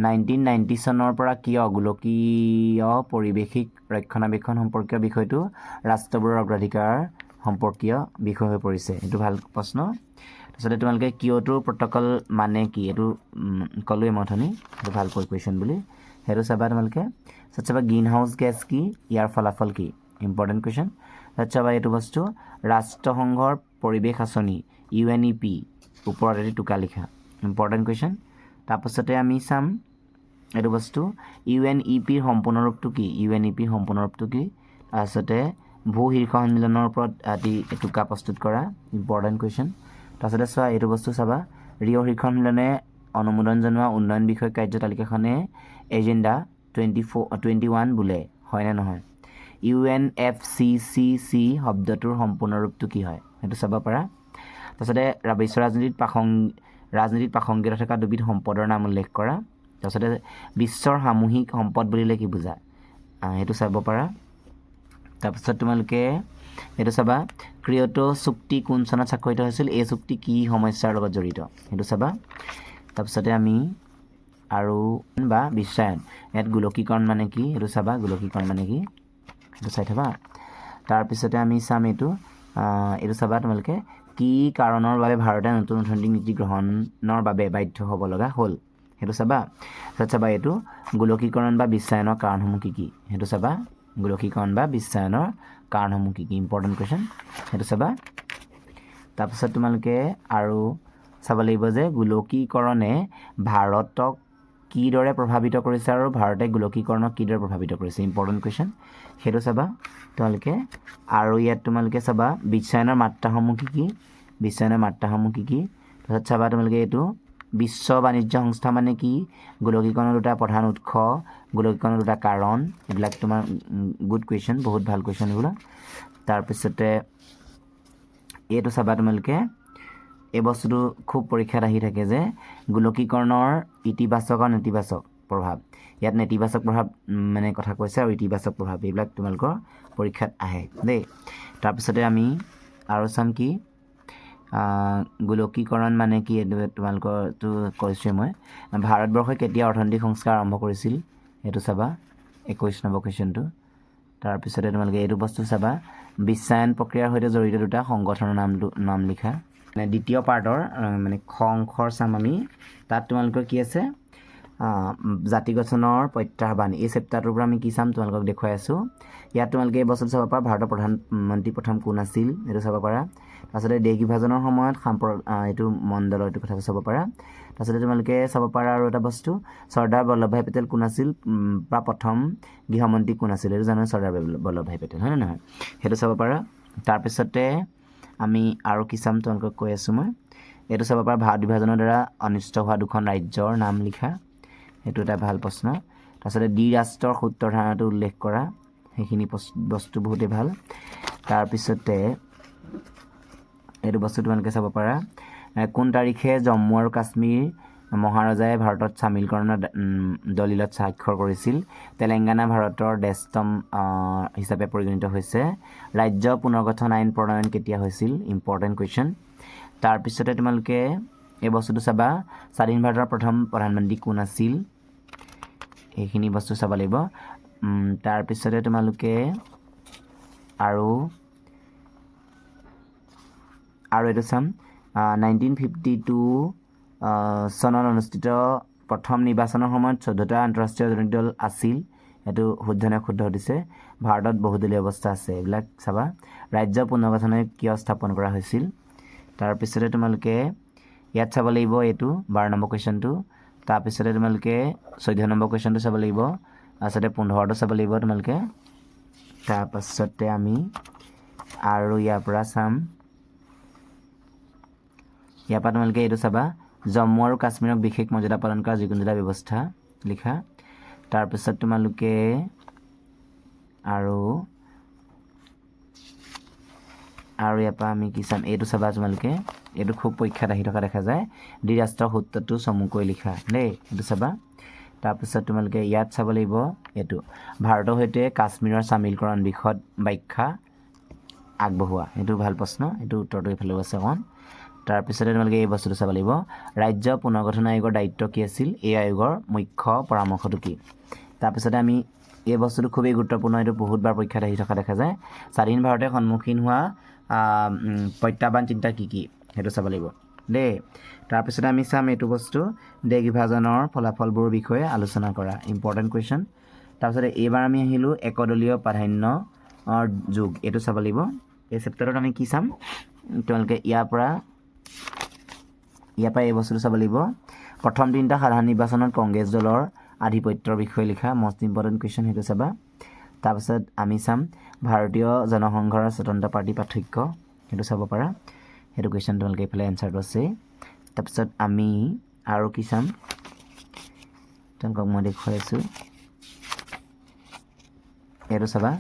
1990 চনৰ পৰা কিয় গোলকীয় পৰিৱেশিক ৰক্ষণাবেক্ষণ সম্পৰ্কীয় বিষয়টো ৰাষ্ট্ৰবোৰৰ অগ্ৰাধিকাৰ সম্পৰ্কীয় বিষয় হৈ পৰিছে এইটো ভাল প্ৰশ্ন তাৰপিছতে তোমালোকে কিয়োটো প্ৰট'কল মানে কি এইটো ক'লোৱে মই অথনি এইটো ভাল কুৱেশ্যন বুলি সেইটো চাবা তোমালোকে তাৰপিছত চাবা গ্ৰীণ হাউচ গেছ কি ইয়াৰ ফলাফল কি ইম্পৰ্টেণ্ট কুৱেশ্যন তাৰপিছত চাবা এইটো বস্তু ৰাষ্ট্ৰসংঘৰ পৰিৱেশ আঁচনি UNEP ওপৰত এটি টোকা লিখা ইম্পৰ্টেণ্ট কুৱেশ্যন তাৰপিছতে আমি চাম এইটো বস্তু UNEPৰ সম্পূৰ্ণ ৰূপটো কি তাৰপিছতে ভূ শীৰ্ষ সন্মিলনৰ ওপৰত এটি টোকা প্ৰস্তুত কৰা ইম্পৰ্টেণ্ট কুৱেশ্যন তাৰপিছতে চোৱা এইটো বস্তু চাবা ৰিঅ' শীৰ্ষ সন্মিলনে অনুমোদন জনোৱা উন্নয়ন বিষয়ক কাৰ্য তালিকাখনে এজেণ্ডা 21 বোলে হয়নে নহয় UNFCCC শব্দটোৰ সম্পূৰ্ণ ৰূপটো কি হয় সেইটো চাব পাৰা তাৰপিছতে বিশ্ব ৰাজনীতিত প্ৰাসংগিকতা থকা দুবিধ সম্পদৰ নাম উল্লেখ কৰা তাৰপিছতে বিশ্বৰ সামূহিক সম্পদ বুলিলে কি বুজা সেইটো চাব পাৰা তাৰপিছত তোমালোকে এইটো চাবা কিয়োটো চুক্তি কোন চনত স্বাক্ষৰিত হৈছিল এই চুক্তি কি সমস্যাৰ লগত জড়িত সেইটো চাবা তাৰপিছতে আমি আৰু বা বিশ্বায়ন ইয়াত গোলকীকৰণ মানে কি সেইটো চাবা গোলকীকৰণ মানে কি সেইটো চাই থাবা তাৰপিছতে আমি চাম এইটো চাবা তোমালোকে কি কাৰণৰ বাবে ভাৰতে নতুন অৰ্থনৈতিক নীতি গ্ৰহণৰ বাবে বাধ্য হ'ব লগা হ'ল সেইটো চাবা তাৰপিছত চাবা এইটো গোলকীকৰণ বা বিশ্বায়নৰ কাৰণসমূহ কি কি সেইটো চাবা গোলকীকৰণ বা বিশ্বায়নৰ কাৰণসমূহ কি কি ইম্পৰ্টেণ্ট কুৱেশ্যন সেইটো চাবা তাৰপিছত তোমালোকে আৰু চাব লাগিব যে গোলকীকৰণে ভাৰতক কিদৰে প্ৰভাৱিত কৰিছে আৰু ভাৰতে গোলকীকৰণক কিদৰে প্ৰভাৱিত কৰিছে ইম্পৰ্টেণ্ট কুৱেশ্যন সেইটো চাবা তোমালোকে আৰু ইয়াত তোমালোকে চাবা বিশ্বায়নৰ মাত্ৰাসমূহ কি কি তাৰপিছত চাবা তোমালোকে এইটো বিশ্ব বাণিজ্য সংস্থা মানে কি গোলকীকৰণৰ দুটা প্ৰধান উৎস গোলকীকৰণৰ দুটা কাৰণ এইবিলাক তোমাৰ গুড কুৱেশ্যন বহুত ভাল কুৱেশ্যন এইবিলাক তাৰপিছতে এইটো চাবা তোমালোকে এই বস্তুটো খুব পৰীক্ষাত আহি থাকে যে গোলকীকৰণৰ ইতিবাচক আৰু নেতিবাচক প্ৰভাৱ ইয়াত নেতিবাচক প্ৰভাৱ মানে কথা কৈছে আৰু ইতিবাচক প্ৰভাৱ এইবিলাক তোমালোকৰ পৰীক্ষাত আহে দেই তাৰপিছতে আমি আৰু চাম কি গোলকীকৰণ মানে কি এইটো তোমালোকৰটো কৈছোৱে মই ভাৰতবৰ্ষই কেতিয়া অৰ্থনৈতিক সংস্কাৰ আৰম্ভ কৰিছিল এইটো চাবা 21 নম্বৰ কুৱেশ্যনটো তাৰপিছতে তোমালোকে এইটো বস্তু চাবা বিশ্বায়ন প্ৰক্ৰিয়াৰ সৈতে জড়িত দুটা সংগঠনৰ নাম লিখা মানে দ্বিতীয় পাৰ্টৰ মানে খ অংশৰ চাম আমি তাত তোমালোকৰ কি আছে জাতি গঠনৰ প্ৰত্যাহ্বান এই চেপ্টাৰটোৰ পৰা আমি কি চাম তোমালোকক দেখুৱাই আছোঁ ইয়াত তোমালোকে এই বস্তুটো চাব পাৰা ভাৰতৰ প্ৰধানমন্ত্ৰী প্ৰথম কোন আছিল এইটো চাব পাৰা তাৰপিছতে দেশ বিভাজনৰ সময়ত এইটো মণ্ডলৰ এইটো কথা চাব পাৰা তাৰপিছতে তোমালোকে চাব পাৰা আৰু এটা বস্তু চৰ্দাৰ বল্লভভাই পেটেল কোন আছিল বা প্ৰথম গৃহমন্ত্ৰী কোন আছিল এইটো জানো চৰ্দাৰ বল্লভভাই পেটেল হয় নে নহয় সেইটো চাব পাৰা তাৰপিছতে আমি আৰু কি চাম তোমালোকক কৈ আছোঁ মই এইটো চাব পাৰা ভাৰত বিভাজনৰ দ্বাৰা অনিষ্ট হোৱা দুখন ৰাজ্যৰ নাম লিখা এইটো এটা ভাল প্ৰশ্ন তাৰপিছতে দ্বিৰাষ্ট্ৰৰ সূত্ৰৰ ধাৰণাটো উল্লেখ কৰা সেইখিনি বস্তু বহুতেই ভাল তাৰপিছতে এইটো বস্তু তোমালোকে চাব পাৰা কোন তাৰিখে জম্মু আৰু কাশ্মীৰ মহাৰাজাই ভাৰতত চামিলকৰণৰ দলিলত স্বাক্ষৰ কৰিছিল তেলেংগানা ভাৰতৰ দেশতম হিচাপে পৰিগণিত হৈছে ৰাজ্য পুনৰ্গঠন আইন প্ৰণয়ন কেতিয়া হৈছিল ইম্পৰ্টেণ্ট কুৱেশ্যন তাৰপিছতে তোমালোকে এই বস্তুটো চাবা স্বাধীন ভাৰতৰ প্ৰথম প্ৰধানমন্ত্ৰী কোন আছিল এইখিনি বস্তু চাব লাগিব তাৰপিছতে তোমালোকে আৰু এইটো চাম 1952 চনত অনুষ্ঠিত প্ৰথম নিৰ্বাচনৰ সময়ত 14টা আন্তঃৰাষ্ট্ৰীয় ৰাজনৈতিক দল আছিল এইটো শুদ্ধ নে শুদ্ধ দিছে ভাৰতত বহুদলীয় অৱস্থা আছে এইবিলাক চাবা ৰাজ্য পুনৰ্গঠনে কিয় স্থাপন কৰা হৈছিল তাৰপিছতে তোমালোকে ইয়াত চাব লাগিব এইটো 12 নম্বৰ কুৱেশ্যনটো তাৰপিছতে তোমালোকে 14 নম্বৰ কুৱেশ্যনটো চাব লাগিব তাৰপিছতে 15টো চাব লাগিব তোমালোকে তাৰপিছতে আমি আৰু ইয়াৰ পৰা চাম ইয়াৰ পৰা তোমালোকে এইটো চাবা জম্মু আৰু কাশ্মীৰক বিশেষ মৰ্যাদা পালন কৰা যিকোনো এটা ব্যৱস্থা লিখা তাৰপিছত তোমালোকে আৰু ইয়াৰ পৰা আমি কি চাম এইটো চাবা তোমালোকে এইটো খুব পৰীক্ষাত আহি থকা দেখা যায় দ্বিৰাষ্ট্ৰ সূত্ৰটো চমুকৈ লিখা দেই এইটো চাবা তাৰপিছত তোমালোকে ইয়াত চাব লাগিব এইটো ভাৰতৰ সৈতে কাশ্মীৰৰ চামিলকৰণ বিষয়ত ব্যাখ্যা আগবঢ়োৱা এইটো ভাল প্ৰশ্ন এইটো উত্তৰটো এইফালেও আছে অকণ তাৰপিছতে তোমালোকে এই বস্তুটো চাব লাগিব ৰাজ্য পুনৰ্গঠন আয়োগৰ দায়িত্ব কি আছিল এই আয়োগৰ মুখ্য পৰামৰ্শটো কি তাৰপিছতে আমি এই বস্তুটো খুবেই গুৰুত্বপূৰ্ণ এইটো বহুতবাৰ পৰীক্ষাত আহি থকা দেখা যায় স্বাধীন ভাৰতে সন্মুখীন হোৱা প্ৰত্যাহ্বান চিন্তা কি কি সেইটো চাব লাগিব দেই তাৰপিছতে আমি চাম এইটো বস্তু দেশ বিভাজনৰ ফলাফলবোৰৰ বিষয়ে আলোচনা কৰা ইম্পৰ্টেণ্ট কুৱেশ্যন তাৰপিছতে এইবাৰ আমি আহিলোঁ একদলীয় প্ৰাধান্যৰ যুগ এইটো চাব লাগিব এই চেপ্টাৰত আমি কি চাম তোমালোকে ইয়াৰ পৰা এই বস্তুটো চাব লাগিব প্ৰথম তিনিটা সাধাৰণ নিৰ্বাচনত কংগ্ৰেছ দলৰ আধিপত্যৰ বিষয়ে লিখা মষ্ট ইম্পৰ্টেণ্ট কুৱেশ্যন সেইটো চাবা তাৰপিছত আমি চাম ভাৰতীয় জনসংঘৰ স্বতন্ত্ৰ পাৰ্টি পাৰ্থক্য সেইটো চাব পাৰা সেইটো কুৱেশ্যন তোমালোকে এইফালে এনচাৰটো আছে তাৰপিছত আমি আৰু কি চাম তোমালোকক মই দেখুৱাই আছোঁ এইটো চাবা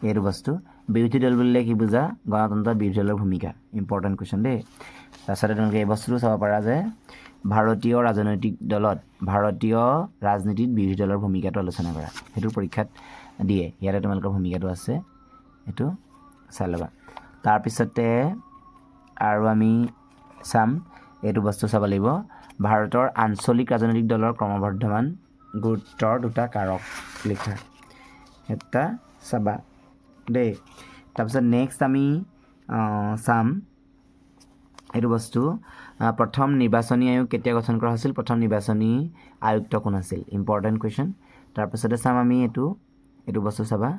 এইটো বস্তু বিৰোধী দল বুলিলে কি বুজা গণতন্ত্ৰত বিৰোধী দলৰ ভূমিকা ইম্পৰ্টেণ্ট কুৱেশ্যন দেই তাৰপিছতে তোমালোকে এই বস্তুটো চাব পাৰা যে ভাৰতীয় ৰাজনীতিত বিৰোধী দলৰ ভূমিকাটো আলোচনা কৰা সেইটো পৰীক্ষাত দিয়ে ইয়াতে তোমালোকৰ ভূমিকাটো আছে এইটো চাই ল'বা তাৰপিছতে আৰু আমি চাম এইটো বস্তু চাব লাগিব ভাৰতৰ আঞ্চলিক ৰাজনৈতিক দলৰ ক্ৰমবৰ্ধমান গুৰুত্বৰ দুটা কাৰক লিখা এটা চাবা দেই তাৰপিছত নেক্সট আমি চাম এইটো বস্তু প্ৰথম নিৰ্বাচনী আয়োগ কেতিয়া গঠন কৰা হৈছিল প্ৰথম নিৰ্বাচনী আয়ুক্ত কোন আছিল ইম্পৰ্টেণ্ট কুৱেশ্যন তাৰপিছতে চাম আমি এইটো বস্তু চাবা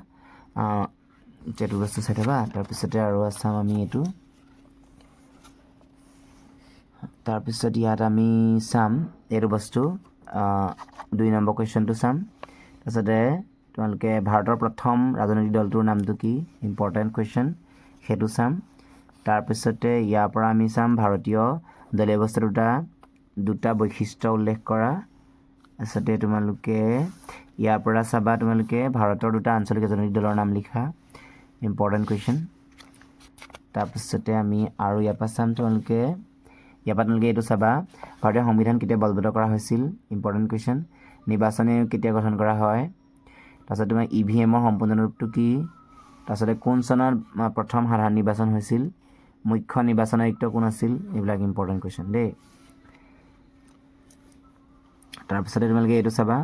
এইটো বস্তু চাই থাবা তাৰপিছতে আৰু চাম আমি এইটো তাৰপিছত ইয়াত আমি চাম এইটো বস্তু 2 নম্বৰ কুৱেশ্যনটো চাম তাৰপিছতে তোমালোকে ভাৰতৰ প্ৰথম ৰাজনৈতিক দলটোৰ নামটো কি ইম্পৰ্টেণ্ট কুৱেশ্যন সেইটো চাম তাৰপিছতে ইয়াৰ পৰা আমি চাম ভাৰতীয় দলীয় ব্যৱস্থাৰ দুটা বৈশিষ্ট্য উল্লেখ কৰা তাৰপিছতে তোমালোকে ইয়াৰ পৰা চাবা তোমালোকে ভাৰতৰ দুটা আঞ্চলিক ৰাজনৈতিক দলৰ নাম লিখা ইম্পৰ্টেণ্ট কুৱেশ্যন তাৰপিছতে আমি আৰু ইয়াৰ পৰা চাম তোমালোকে এইটো চাবা ভাৰতীয় সংবিধান কেতিয়া বলবৎ কৰা হৈছিল ইম্পৰ্টেণ্ট কুৱেশ্যন নিৰ্বাচনী আয়োগ কেতিয়া গঠন কৰা হয় তাৰপিছত তোমাৰ EVMৰ সম্পূৰ্ণ ৰূপটো কি তাৰপিছতে কোন চনত প্ৰথম সাধাৰণ নিৰ্বাচন হৈছিল মুখ্য নিৰ্বাচন আয়ুক্ত কোন আছিল এইবিলাক ইম্পৰ্টেণ্ট কুৱেশ্যন দেই তাৰপিছতে তোমালোকে এইটো চাবা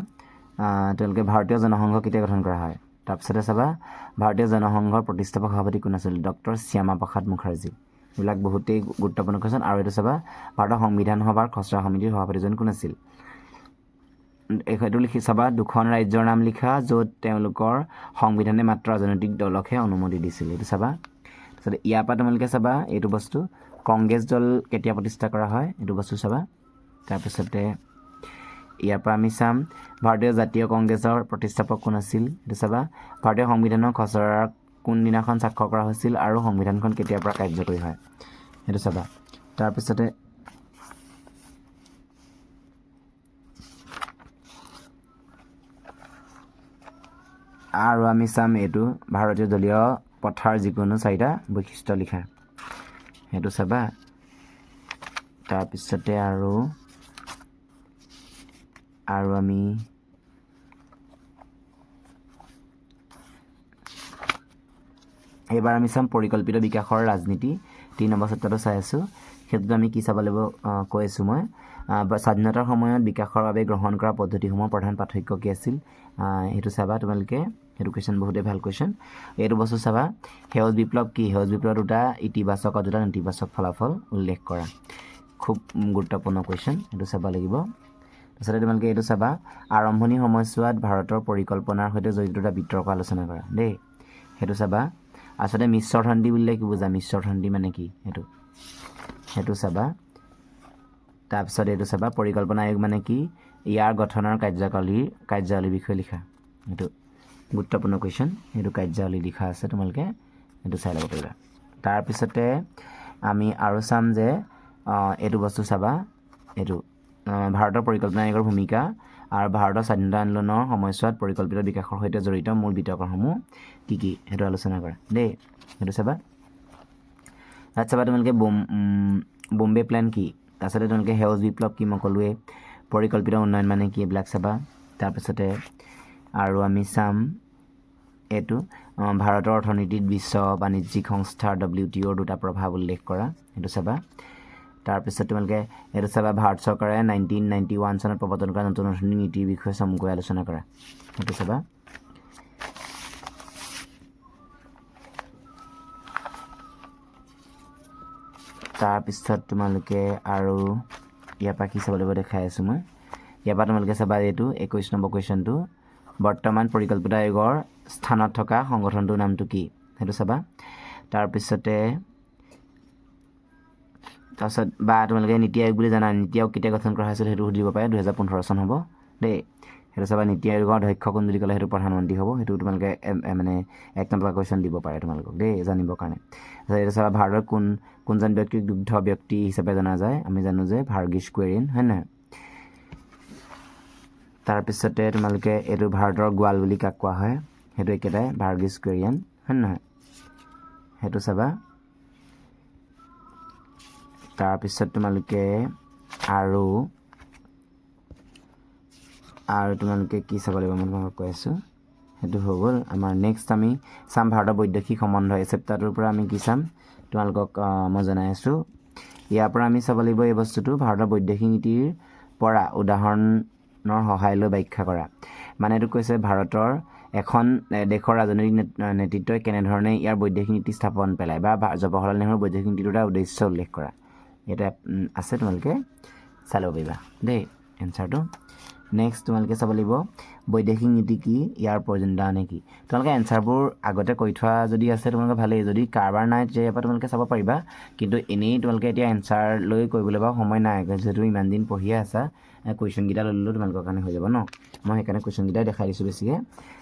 তোমালোকে ভাৰতীয় জনসংঘ কেতিয়া গঠন কৰা হয় তাৰপিছতে চাবা ভাৰতীয় জনসংঘৰ প্ৰতিষ্ঠাপক সভাপতি কোন আছিল ডক্টৰ শ্যামা প্ৰসাদ মুখাৰ্জী এইবিলাক বহুতেই গুৰুত্বপূৰ্ণ কুৱেশ্যন আৰু এইটো চাবা ভাৰতৰ সংবিধান সভাৰ খচৰা সমিতিৰ সভাপতিজন কোন আছিল এইটো লিখি চাবা দুখন ৰাজ্যৰ নাম লিখা য'ত তেওঁলোকৰ সংবিধানে মাত্ৰ ৰাজনৈতিক দলকহে অনুমতি দিছিল এইটো চাবা তাৰপিছত ইয়াৰ পৰা তোমালোকে চাবা এইটো বস্তু কংগ্ৰেছ দল কেতিয়া প্ৰতিষ্ঠা কৰা হয় এইটো বস্তু চাবা তাৰপিছতে ইয়াৰ পৰা আমি চাম ভাৰতীয় জাতীয় কংগ্ৰেছৰ প্ৰতিষ্ঠাপক কোন আছিল এইটো চাবা ভাৰতীয় সংবিধানৰ খচৰা কোনদিনাখন স্বাক্ষৰ কৰা হৈছিল আৰু সংবিধানখন কেতিয়াৰ পৰা কাৰ্যকৰী হয় সেইটো চাবা তাৰপিছতে আৰু আমি চাম এইটো ভাৰতীয় দলীয় পথাৰ যিকোনো 4টা বৈশিষ্ট্য লিখা সেইটো চাবা তাৰপিছতে আৰু আমি এইবাৰ আমি চাম পৰিকল্পিত বিকাশৰ ৰাজনীতি 3 নম্বৰ চেপ্টাৰটো চাই আছোঁ সেইটোত আমি কি চাব লাগিব কৈ আছোঁ মই স্বাধীনতাৰ সময়ত বিকাশৰ বাবে গ্ৰহণ কৰা পদ্ধতিসমূহৰ প্ৰধান পাৰ্থক্য কি আছিল সেইটো চাবা তোমালোকে সেইটো কুৱেশ্যন বহুতেই ভাল কুৱেশ্যন এইটো বস্তু চাবা সেউজ বিপ্লৱ কি সেউজ বিপ্লৱৰ দুটা ইতিবাচক আৰু দুটা নেতিবাচক ফলাফল উল্লেখ কৰা খুব গুৰুত্বপূৰ্ণ কুৱেশ্যন সেইটো চাব লাগিব তাৰপিছতে তোমালোকে এইটো চাবা আৰম্ভণি সময়ছোৱাত ভাৰতৰ পৰিকল্পনাৰ সৈতে জড়িত এটা বিতৰ্ক আলোচনা কৰা দেই সেইটো চাবা আচলতে মিশ্ৰ অৰ্থনীতি বুলিলে কি বুজা মিশ্ৰ অৰ্থনীতি মানে কি সেইটো চাবা তাৰপিছত এইটো চাবা পৰিকল্পনা আয়োগ মানে কি ইয়াৰ গঠনৰ কাৰ্যাৱলীৰ বিষয়ে লিখা এইটো গুৰুত্বপূৰ্ণ কুৱেশ্যন সেইটো কাৰ্যাৱলী লিখা আছে তোমালোকে এইটো চাই ল'ব পাৰিবা তাৰপিছতে আমি আৰু চাম যে এইটো বস্তু চাবা এইটো ভাৰতৰ পৰিকল্পনা আয়োগৰ ভূমিকা আৰু ভাৰতৰ স্বাধীনতা আন্দোলনৰ সময়ছোৱাত পৰিকল্পিত বিকাশৰ সৈতে জড়িত মূল বিতৰ্কসমূহ কি সেইটো আলোচনা কৰা দেই সেইটো চাবা তাত চাবা তোমালোকে বম্বে প্লেন কি তাৰপিছতে তোমালোকে সেউজ বিপ্লৱ কি মই ক'লোৱে পৰিকল্পিত উন্নয়ন মানে কি এইবিলাক চাবা তাৰপিছতে আৰু আমি চাম এইটো ভাৰতৰ অৰ্থনীতিত বিশ্ব বাণিজ্যিক সংস্থাৰ WTOৰ দুটা প্ৰভাৱ উল্লেখ কৰা সেইটো চাবা তাৰপিছত তোমালোকে এইটো চাবা ভাৰত চৰকাৰে 1991 চনত প্ৰৱৰ্তন কৰা নতুন অৰ্থনৈতিক নীতিৰ বিষয়ে চমুকৈ আলোচনা কৰা সেইটো চাবা তাৰপিছত তোমালোকে আৰু ইয়াৰ পৰা কি চাব লাগিব দেখাই আছোঁ মই ইয়াৰ পৰা তোমালোকে চাবা এইটো 21 নম্বৰ কুৱেশ্যনটো বৰ্তমান পৰিকল্পিত আয়োগৰ স্থানত থকা সংগঠনটোৰ নামটো কি সেইটো চাবা তাৰপিছত বা তোমালোকে নীতি আয়োগ বুলি জানা নীতি আয়োগ কেতিয়া গঠন কৰা হৈছিল সেইটো সুধিব পাৰে 2015 চন হ'ব দেই সেইটো চাবা নীতি আয়োগৰ অধ্যক্ষ কোন বুলি ক'লে সেইটো প্ৰধানমন্ত্ৰী হ'ব সেইটো তোমালোকে মানে 1 নম্বৰ কুৱেশ্যন দিব পাৰে তোমালোকক দেই জানিবৰ কাৰণে এইটো চাবা ভাৰতৰ কোনজন ব্যক্তিক দুগ্ধ ব্যক্তি হিচাপে জনা যায় আমি জানো যে ভাৰ্গিছ কুৱেৰিন হয় নহয় তাৰপিছতে তোমালোকে এইটো ভাৰতৰ গোৱাল বুলি কাক কোৱা হয় সেইটো একেটাই ভাৰ্গিছ কুৱেৰিন হয় নহয় সেইটো চাবা তাৰপিছত তোমালোকে আৰু তোমালোকে কি চাব লাগিব মই তোমাক কৈ আছোঁ সেইটো হৈ গ'ল আমাৰ নেক্সট আমি চাম ভাৰতৰ বৈদেশিক সম্বন্ধ এই চেপ্টাৰটোৰ পৰা আমি কি চাম তোমালোকক মই জনাই আছোঁ ইয়াৰ পৰা আমি চাব লাগিব এই বস্তুটো ভাৰতৰ বৈদেশিক নীতিৰ পৰা উদাহৰণৰ সহায় লৈ ব্যাখ্যা কৰা মানে এইটো কৈছে ভাৰতৰ এখন দেশৰ ৰাজনৈতিক নেতৃত্বই কেনেধৰণে ইয়াৰ বৈদেশিক নীতি স্থাপন পেলায় বা জৱাহৰলাল নেহৰুৰ বৈদেশিক নীতিৰ দুটা উদ্দেশ্য উল্লেখ কৰা এটা আছে তোমালোকে চাই ল'ব পাৰিবা দেই এনচাৰটো নেক্সট তোমালোকে চাব লাগিব বৈদেশিক নীতি কি ইয়াৰ প্ৰয়োজনীয়তা নে কি তোমালোকে এনচাৰবোৰ আগতে কৈ থোৱা যদি আছে তোমালোকে ভালেই যদি কাৰোবাৰ নাই তেতিয়া ইয়াৰ পৰা তোমালোকে চাব পাৰিবা কিন্তু এনেই তোমালোকে এতিয়া এনচাৰ লৈ কৰিবলৈ বাৰু সময় নাই যিহেতু ইমান দিন পঢ়িয়ে আছা কুৱেশ্যনকেইটা লৈ ল'লেও তোমালোকৰ কাৰণে হৈ যাব ন মই সেইকাৰণে কুৱেশ্যনকেইটাই দেখাই দিছোঁ বেছিকৈ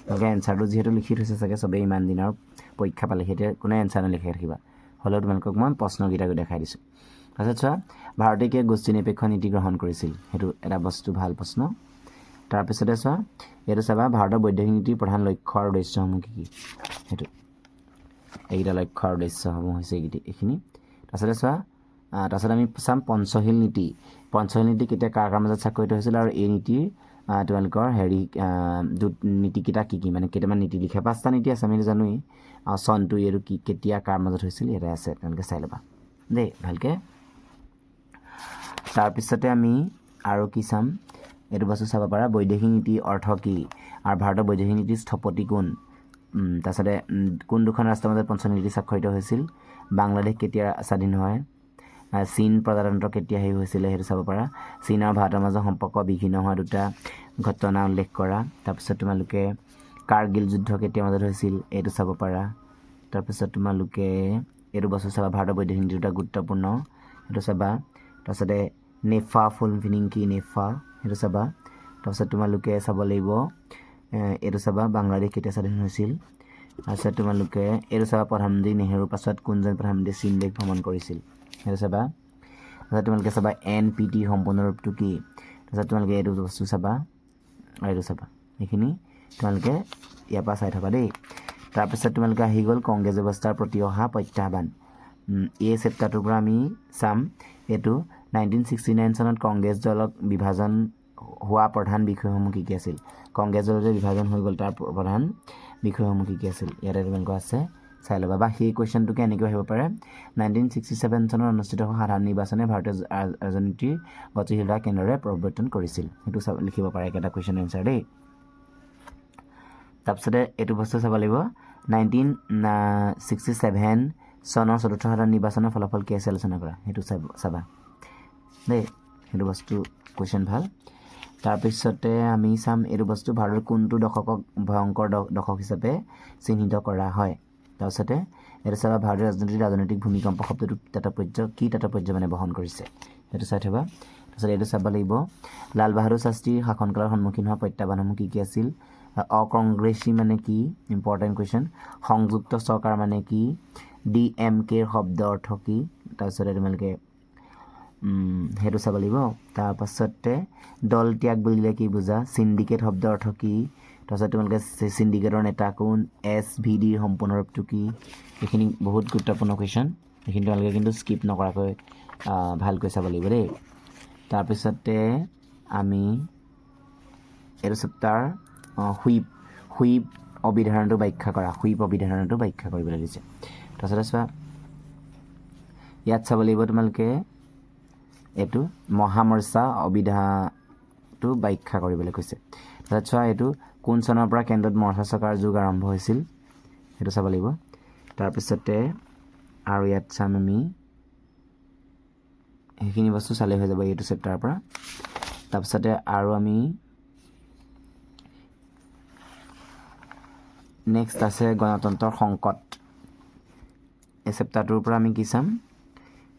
তোমালোকে এনচাৰটো যিহেতু লিখি থৈছে চাগে চবেই ইমান দিনৰ পৰীক্ষা পালে সেইতিয়া কোনে এনচাৰ নিলিখি ৰাখিবা হ'লেও তোমালোকক মই প্ৰশ্নকেইটাকো দেখাই দিছোঁ তাৰপিছত চোৱা ভাৰতে কিয় গোষ্ঠী নিৰপেক্ষ নীতি গ্ৰহণ কৰিছিল সেইটো এটা বস্তু ভাল প্ৰশ্ন তাৰপিছতে চোৱা এইটো চাবা ভাৰতৰ বৈদেশিক নীতিৰ প্ৰধান লক্ষ্য আৰু উদ্দেশ্যসমূহ কি সেইটো এইকেইটা লক্ষ্য আৰু উদ্দেশ্যসমূহ হৈছে এইখিনি তাৰপিছতে চোৱা তাৰপিছত আমি চাম পঞ্চশীল নীতি কেতিয়া কাৰ মাজত স্বাক্ষৰিত হৈছিল আৰু এই নীতিৰ তোমালোকৰ নীতিকেইটা কি মানে কেইটামান নীতি লিখে 5টা নীতি আছে আমি জানোৱেই চনটো এইটো কি কেতিয়া কাৰ মাজত হৈছিল ইয়াতে আছে তোমালোকে চাই ল'বা দেই ভালকৈ তাৰপিছতে আমি আৰু কি চাম এইটো বস্তু চাব পাৰা বৈদেশিক নীতি অৰ্থ কি আৰু ভাৰতৰ বৈদেশিক নীতিৰ স্থপতি কোন তাৰপিছতে কোন দুখন ৰাষ্ট্ৰৰ মাজত পঞ্চশীল নীতি স্বাক্ষৰিত হৈছিল বাংলাদেশ কেতিয়া স্বাধীন হয় চীন প্ৰজাতন্ত্ৰ কেতিয়া হেৰি হৈছিলে সেইটো চাব পাৰা চীন আৰু ভাৰতৰ মাজত সম্পৰ্ক বিঘ্নিত হোৱা দুটা ঘটনা উল্লেখ কৰা তাৰপিছত তোমালোকে কাৰ্গিল যুদ্ধ কেতিয়া মাজত হৈছিল এইটো চাব পাৰা তাৰপিছত তোমালোকে এইটো বস্তু চাবা ভাৰতৰ বৈদেশিক নীতি দুটা গুৰুত্বপূৰ্ণ সেইটো চাবা তাৰপিছতে নেফা ফুল মিনিং কি নেফা সেইটো চাবা তাৰপিছত তোমালোকে চাব লাগিব এইটো চাবা বাংলাদেশ কেতিয়া স্বাধীন হৈছিল তাৰপিছত তোমালোকে এইটো চাবা প্ৰধানমন্ত্ৰী নেহৰুৰ পাছত কোনজন প্ৰধানমন্ত্ৰীয়ে চীন দেশ ভ্ৰমণ কৰিছিল সেইটো চাবা তাৰপিছত তোমালোকে চাবা NPT সম্পূৰ্ণ ৰূপটো কি তাৰপিছত তোমালোকে এইটো বস্তু চাবা এইটো চাবা এইখিনি তোমালোকে ইয়াৰ পৰা চাই থকা দেই তাৰপিছত তোমালোকে আহি গ'ল কংগ্ৰেছ ব্যৱস্থাৰ প্ৰতি অহা প্ৰত্যাহ্বান এই চেপ্টাৰটোৰ পৰা আমি চাম এইটো 1969 চনত কংগ্ৰেছ দলক বিভাজন হোৱা প্ৰধান বিষয়সমূহ কি আছিল কংগ্ৰেছ দলৰ যে বিভাজন হৈ গ'ল তাৰ প্ৰধান বিষয়সমূহ কি আছিল ইয়াতে তোমালোকৰ আছে চাই ল'বা বা সেই কুৱেশ্যনটোকে এনেকৈ আহিব পাৰে 1967 চনত অনুষ্ঠিত হোৱা সাধাৰণ নিৰ্বাচনে ভাৰতীয় ৰাজনীতিৰ গতিশীলতা কেনেদৰে পৰিৱৰ্তন কৰিছিল সেইটো লিখিব পাৰে একেটা কুৱেশ্যন এনচাৰ দেই তাৰপিছতে এইটো বস্তু চাব লাগিব 1967 চনৰ চতুৰ্থ সাধাৰণ নিৰ্বাচনৰ ফলাফল কি আছিল আলোচনা কৰা সেইটো চাবা দেই সেইটো বস্তু কুৱেশ্যন ভাল তাৰপিছতে আমি চাম এইটো বস্তু ভাৰতৰ কোনটো দশকক ভয়ংকৰ দশক হিচাপে চিহ্নিত কৰা হয় তাৰপিছতে এইটো চাবা ভাৰতীয় ৰাজনৈতিক ভূমিকম্প শব্দটো তাৎপৰ্য মানে বহন কৰিছে সেইটো চাই থবা তাৰপিছত এইটো চাব লাগিব লাল বাহাদুৰ শাস্ত্ৰীৰ শাসনকালৰ সন্মুখীন হোৱা প্ৰত্যাহ্বানসমূহ কি আছিল অকংগ্ৰেছী মানে কি ইম্পৰ্টেণ্ট কুৱেশ্যন সংযুক্ত চৰকাৰ মানে কি DMKৰ শব্দ অৰ্থ কি তাৰপিছতে তোমালোকে সেইটো চাব লাগিব তাৰপাছতে দল ত্যাগ বুলিলে কি বুজা সিন্ডিকেট শব্দ অৰ্থ কি তাৰপিছত তোমালোকে সিন্ডিকেটৰ নেতা কোন SVDৰ সম্পূৰ্ণ ৰূপটো কি এইখিনি বহুত গুৰুত্বপূৰ্ণ কুৱেশ্যন এইখিনি তোমালোকে কিন্তু স্কিপ নকৰাকৈ ভালকৈ চাব লাগিব দেই তাৰপিছতে আমি এইটো চেপ্টাৰ হুইপ অভিধাৰণটো ব্যাখ্যা কৰা অভিধাৰণটো ব্যাখ্যা কৰিবলৈ দিছে তাৰপিছতে চোৱা ইয়াত চাব লাগিব তোমালোকে এইটো মহামৰ্চা অভিধাটো ব্যাখ্যা কৰিবলৈ কৈছে তাৰপিছত চোৱা এইটো কোন চনৰ পৰা কেন্দ্ৰত মৰ্চা চৰকাৰ যুগ আৰম্ভ হৈছিল সেইটো চাব লাগিব তাৰপিছতে আৰু ইয়াত চাম আমি সেইখিনি বস্তু চালে হৈ যাব এইটো চেপ্টাৰৰ পৰা তাৰপিছতে আৰু আমি নেক্সট আছে গণতন্ত্ৰৰ সংকট এই চেপ্টাৰটোৰ পৰা আমি কি চাম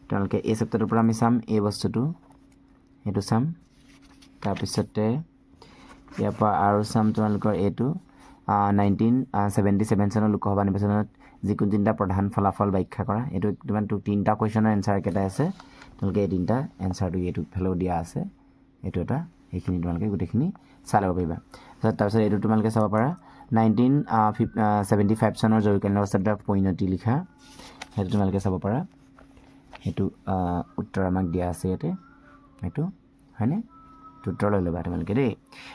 তোমালোকে এই চেপ্টাৰটোৰ পৰা আমি চাম এই বস্তুটো এইটো চাম তাৰপিছতে ইয়াৰ পৰা আৰু চাম তোমালোকৰ এইটো 1977 চনৰ লোকসভা নিৰ্বাচনত যিকোনো তিনিটা প্ৰধান ফলাফল ব্যাখ্যা কৰা এইটো তোমাৰ তিনিটা কুৱেশ্যনৰ এনচাৰ কেইটা আছে তোমালোকে এই তিনিটা এনচাৰটো এইটো ফেলেও দিয়া আছে এইটো এটা সেইখিনি তোমালোকে গোটেইখিনি চাই ল'ব পাৰিবা তাৰপিছত এইটো তোমালোকে চাব পাৰা 1975 চনৰ জৰুৰীকালীন অৱস্থাৰ পৰিণতি লিখা সেইটো তোমালোকে চাব পাৰা সেইটো উত্তৰ আমাক দিয়া আছে ইয়াতে সেইটো হয়নে উত্তৰ লৈ ল'বা তোমালোকে দেই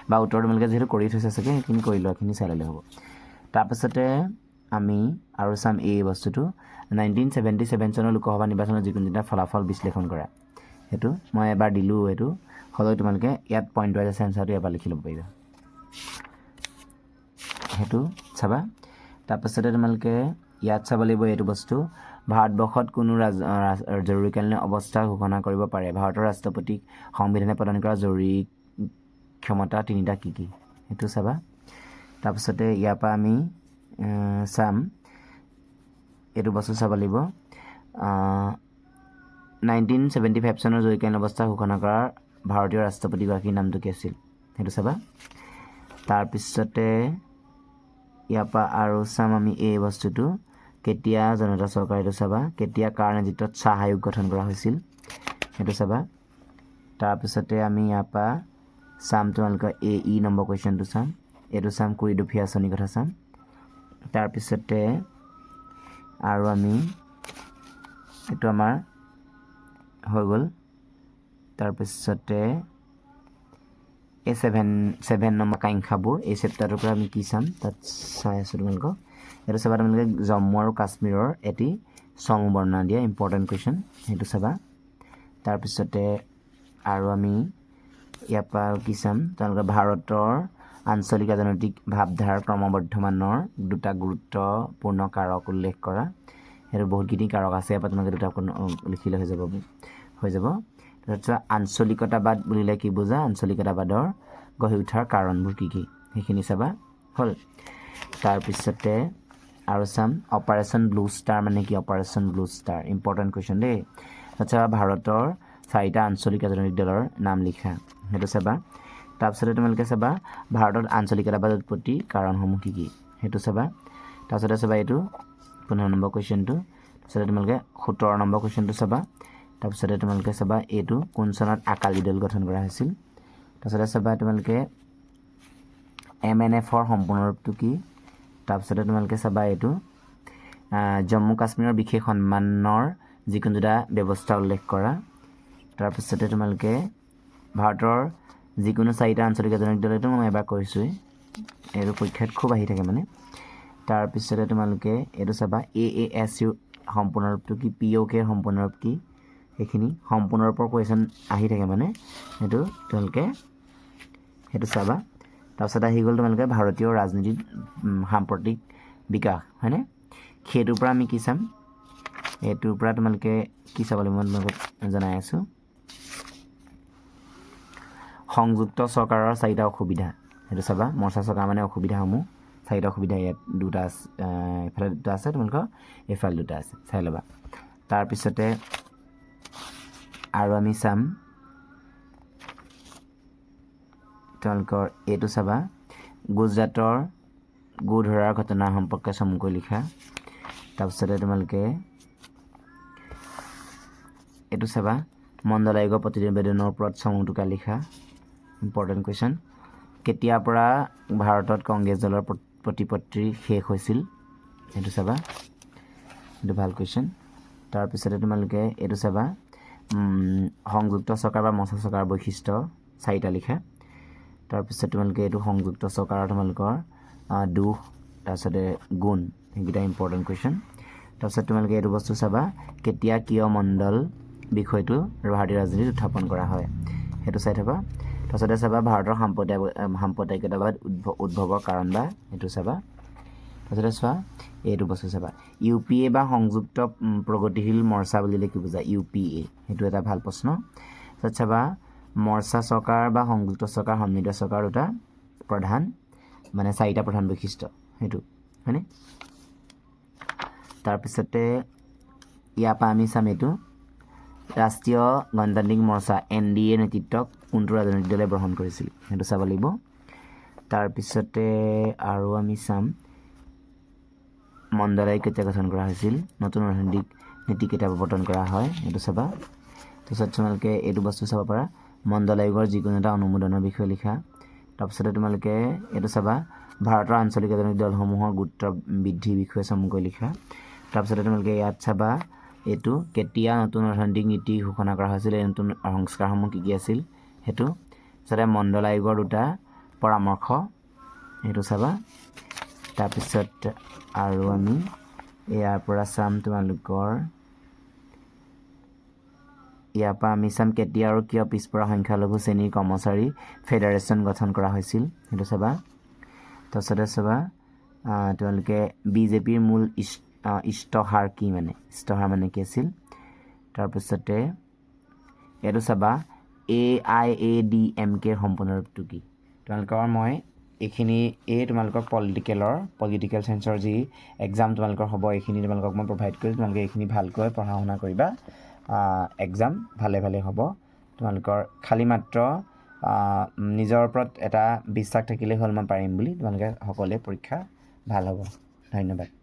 বা উত্তৰ তোমালোকে যিহেতু কৰি থৈছে চাগে সেইখিনি কৰি লোৱা খিনি চাই ল'লে হ'ব তাৰপিছতে আমি আৰু চাম এই বস্তুটো 1977 চনৰ লোকসভা নিৰ্বাচনৰ যিকোনো তিনিটা ফলাফল বিশ্লেষণ কৰা সেইটো মই এবাৰ দিলোঁ এইটো হ'লেও তোমালোকে ইয়াত পইণ্ট ৱাইজ আছে এনচাৰটো এবাৰ লিখি ল'ব পাৰিবা সেইটো চাবা তাৰপিছতে তোমালোকে ইয়াত চাব লাগিব এইটো বস্তু ভাৰতবৰ্ষত কোনো জৰুৰীকালীন অৱস্থা ঘোষণা কৰিব পাৰে ভাৰতৰ ৰাষ্ট্ৰপতিক সংবিধানে প্ৰদান কৰা জৰুৰী ক্ষমতা তিনিটা কি সেইটো চাবা তাৰপিছতে ইয়াৰ পৰা আমি চাম এইটো বস্তু চাব লাগিব 1975 চনৰ জৰুৰীকালীন অৱস্থা ঘোষণা কৰা ভাৰতীয় ৰাষ্ট্ৰপতিগৰাকীৰ নামটো কি আছিল সেইটো চাবা তাৰপিছতে ইয়াৰ পৰা আৰু চাম আমি এই বস্তুটো কেতিয়া জনতা চৰকাৰ এইটো চাবা কেতিয়া কাৰ নেতৃত্বত চাহ আয়োগ গঠন কৰা হৈছিল সেইটো চাবা তাৰপিছতে আমি ইয়াৰ পৰা চাম তোমালোকৰ ই নম্বৰ কুৱেশ্যনটো চাম এইটো চাম কুৰিদফীয়া আঁচনিৰ কথা চাম তাৰপিছতে আৰু আমি এইটো আমাৰ হৈ গ'ল তাৰপিছতে এই 7 নম্বৰ আকাংক্ষাবোৰ এই চেপ্টাৰটোৰ পৰা আমি কি চাম তাত চাই আছোঁ তোমালোকক এইটো চাবা তোমালোকে জম্মু আৰু কাশ্মীৰৰ এটি চমু বৰ্ণনা দিয়া ইম্পৰ্টেণ্ট কুৱেশ্যন সেইটো চাবা তাৰপিছতে আৰু আমি ইয়াৰ পৰা কি চাম তোমালোকে ভাৰতৰ আঞ্চলিক ৰাজনৈতিক ভাৱধাৰাৰ ক্ৰমবৰ্ধমানৰ দুটা গুৰুত্বপূৰ্ণ কাৰক উল্লেখ কৰা সেইটো বহুতখিনি কাৰক আছে ইয়াৰ পৰা তোমালোকে দুটা লিখিলে হৈ যাব তাৰপিছত আঞ্চলিকতাবাদ বুলিলে কি বুজা আঞ্চলিকতাবাদৰ গঢ়ি উঠাৰ কাৰণবোৰ কি সেইখিনি চাবা হ'ল তাৰপিছতে আৰু চাম অপাৰেশ্যন ব্লু ষ্টাৰ মানে কি operation blue star important question দেই আচ্ছা ভাৰতৰ 4টা আঞ্চলিক ৰাজনৈতিক দলৰ নাম লিখা সেইটো চাবা তাৰপিছতে তোমালোকে চাবা ভাৰতত আঞ্চলিকতাবাদ উৎপত্তি কাৰণসমূহ কি সেইটো চাবা তাৰপিছতে চাবা এইটো 15 নম্বৰ কুৱেশ্যনটো তাৰপিছতে তোমালোকে 17 নম্বৰ কুৱেশ্যনটো চাবা তাৰপিছতে তোমালোকে চাবা এইটো কোন চনত আকালি দল গঠন কৰা হৈছিল তাৰপিছতে চাবা তোমালোকে MNFৰ সম্পূৰ্ণ ৰূপটো কি তাৰপিছতে তোমালোকে চাবা এইটো জম্মু কাশ্মীৰৰ বিশেষ সন্মানৰ যিকোনো দুটা ব্যৱস্থা উল্লেখ কৰা তাৰপিছতে তোমালোকে ভাৰতৰ যিকোনো 4টা আঞ্চলিক ৰাজনৈতিক দল এইটো মই এবাৰ কৈছোঁৱেই এইটো পৰীক্ষাত খুব আহি থাকে মানে তাৰপিছতে তোমালোকে এইটো চাবা AASU সম্পূৰ্ণ ৰূপটো কি POK সম্পূৰ্ণ ৰূপ কি এইখিনি সম্পূৰ্ণ ৰূপৰ কোৱেশ্যন আহি থাকে মানে সেইটো তোমালোকে সেইটো চাবা তাৰপিছত আহি গ'ল তোমালোকে ভাৰতীয় ৰাজনীতিৰ সাম্প্ৰতিক বিকাশ হয়নে সেইটোৰ পৰা আমি কি চাম এইটোৰ পৰা তোমালোকে কি চাব লাগিব মই তোমালোকক জনাই আছোঁ সংযুক্ত চৰকাৰৰ চাৰিটা অসুবিধা সেইটো চাবা মৰ্চা চৰকাৰ মানে অসুবিধাসমূহ চাৰিটা অসুবিধা ইয়াত দুটা এফালে দুটা আছে তোমালোকৰ এফালে দুটা আছে চাই ল'বা তাৰপিছতে আৰু আমি চাম তোমালোকৰ এইটো চাবা গুজৰাটৰ গো ধৰাৰ ঘটনা সম্পৰ্কে চমুকৈ লিখা তাৰপিছতে তোমালোকে এইটো চাবা মণ্ডল আয়োগৰ প্ৰতিবেদনৰ ওপৰত চমুটোকা লিখা ইম্পৰ্টেণ্ট কুৱেশ্যন কেতিয়াৰ পৰা ভাৰতত কংগ্ৰেছ দলৰ প্ৰতিপত্তি শেষ হৈছিল এইটো চাবা এইটো ভাল কুৱেশ্যন তাৰপিছতে তোমালোকে এইটো চাবা সংযুক্ত চৰকাৰ বা মৰ্চা চৰকাৰৰ বৈশিষ্ট্য চাৰিটা লিখা তাৰপিছত তোমালোকে এইটো সংযুক্ত চৰকাৰৰ তোমালোকৰ দুখ তাৰপিছতে গুণ সেইকেইটা ইম্পৰ্টেণ্ট কুৱেশ্যন তাৰপিছত তোমালোকে এইটো বস্তু চাবা কেতিয়া কিয় মণ্ডল বিষয়টো ভাৰতীয় ৰাজনীতিত উত্থাপন কৰা হয় সেইটো চাই থাকা তাৰপিছতে চাবা ভাৰতৰ সাম্প্ৰদায়িকতাবাদ উদ্ভৱৰ কাৰণ বা এইটো চাবা তাৰপিছতে চোৱা এইটো বস্তু চাবা UPA বা সংযুক্ত প্ৰগতিশীল মৰ্চা বুলিলে কি বুজা UPA সেইটো এটা ভাল প্ৰশ্ন তাৰপিছত চাবা মৰ্চা চৰকাৰ বা সংযুক্ত চৰকাৰ সন্মিলিত চৰকাৰ দুটা প্ৰধান মানে চাৰিটা প্ৰধান বৈশিষ্ট্য সেইটো হয়নে তাৰপিছতে ইয়াৰ পৰা আমি চাম এইটো ৰাষ্ট্ৰীয় গণতান্ত্ৰিক মৰ্চা NDA নেতৃত্বক কোনটো ৰাজনৈতিক দলে গ্ৰহণ কৰিছিল সেইটো চাব লাগিব তাৰপিছতে আৰু আমি চাম মণ্ডল আয়োগ কেতিয়া গঠন কৰা হৈছিল নতুন ৰাজনৈতিক নীতি কেতিয়া প্ৰৱৰ্তন কৰা হয় এইটো চাবা তাৰপিছত তোমালোকে এইটো বস্তু চাব পাৰা মণ্ডল আয়োগৰ যিকোনো এটা অনুমোদনৰ বিষয়ে লিখা তাৰপিছতে তোমালোকে এইটো চাবা ভাৰতৰ আঞ্চলিক ৰাজনৈতিক দলসমূহৰ গুৰুত্ব বৃদ্ধিৰ বিষয়ে চমুকৈ লিখা তাৰপিছতে তোমালোকে ইয়াত চাবা এইটো কেতিয়া নতুন অৰ্থনৈতিক নীতি ঘোষণা কৰা হৈছিল এই নতুন সংস্কাৰসমূহ কি কি আছিল সেইটো তাৰপিছতে মণ্ডল আয়োগৰ দুটা পৰামৰ্শ সেইটো চাবা তাৰপিছত আৰু আমি ইয়াৰ পৰা চাম তোমালোকৰ ইয়াৰ পৰা আমি চাম কেতিয়া আৰু কিয় পিছপৰা সংখ্যালঘু শ্ৰেণীৰ কৰ্মচাৰী ফেডাৰেশ্যন গঠন কৰা হৈছিল সেইটো চাবা তাৰপিছতে চাবা তোমালোকে BJPৰ মূল ইষ্টহাৰ কি মানে ইষ্টহাৰ মানে কি আছিল তাৰপিছতে এইটো চাবা AIADMK সম্পূৰ্ণ ৰূপটো কি তোমালোকৰ মই এইখিনি তোমালোকৰ পলিটিকেল চায়েন্সৰ যি এক্সাম তোমালোকৰ হ'ব এইখিনি তোমালোকক মই প্ৰভাইড কৰি তোমালোকে এইখিনি ভালকৈ পঢ়া শুনা কৰিবা এক্সাম ভালে হ'ব তোমালোকৰ খালি মাত্ৰ নিজৰ ওপৰত এটা বিশ্বাস থাকিলে হ'ল মই পাৰিম বুলি তোমালোকে সকলোৱে পৰীক্ষা ভাল হ'ব ধন্যবাদ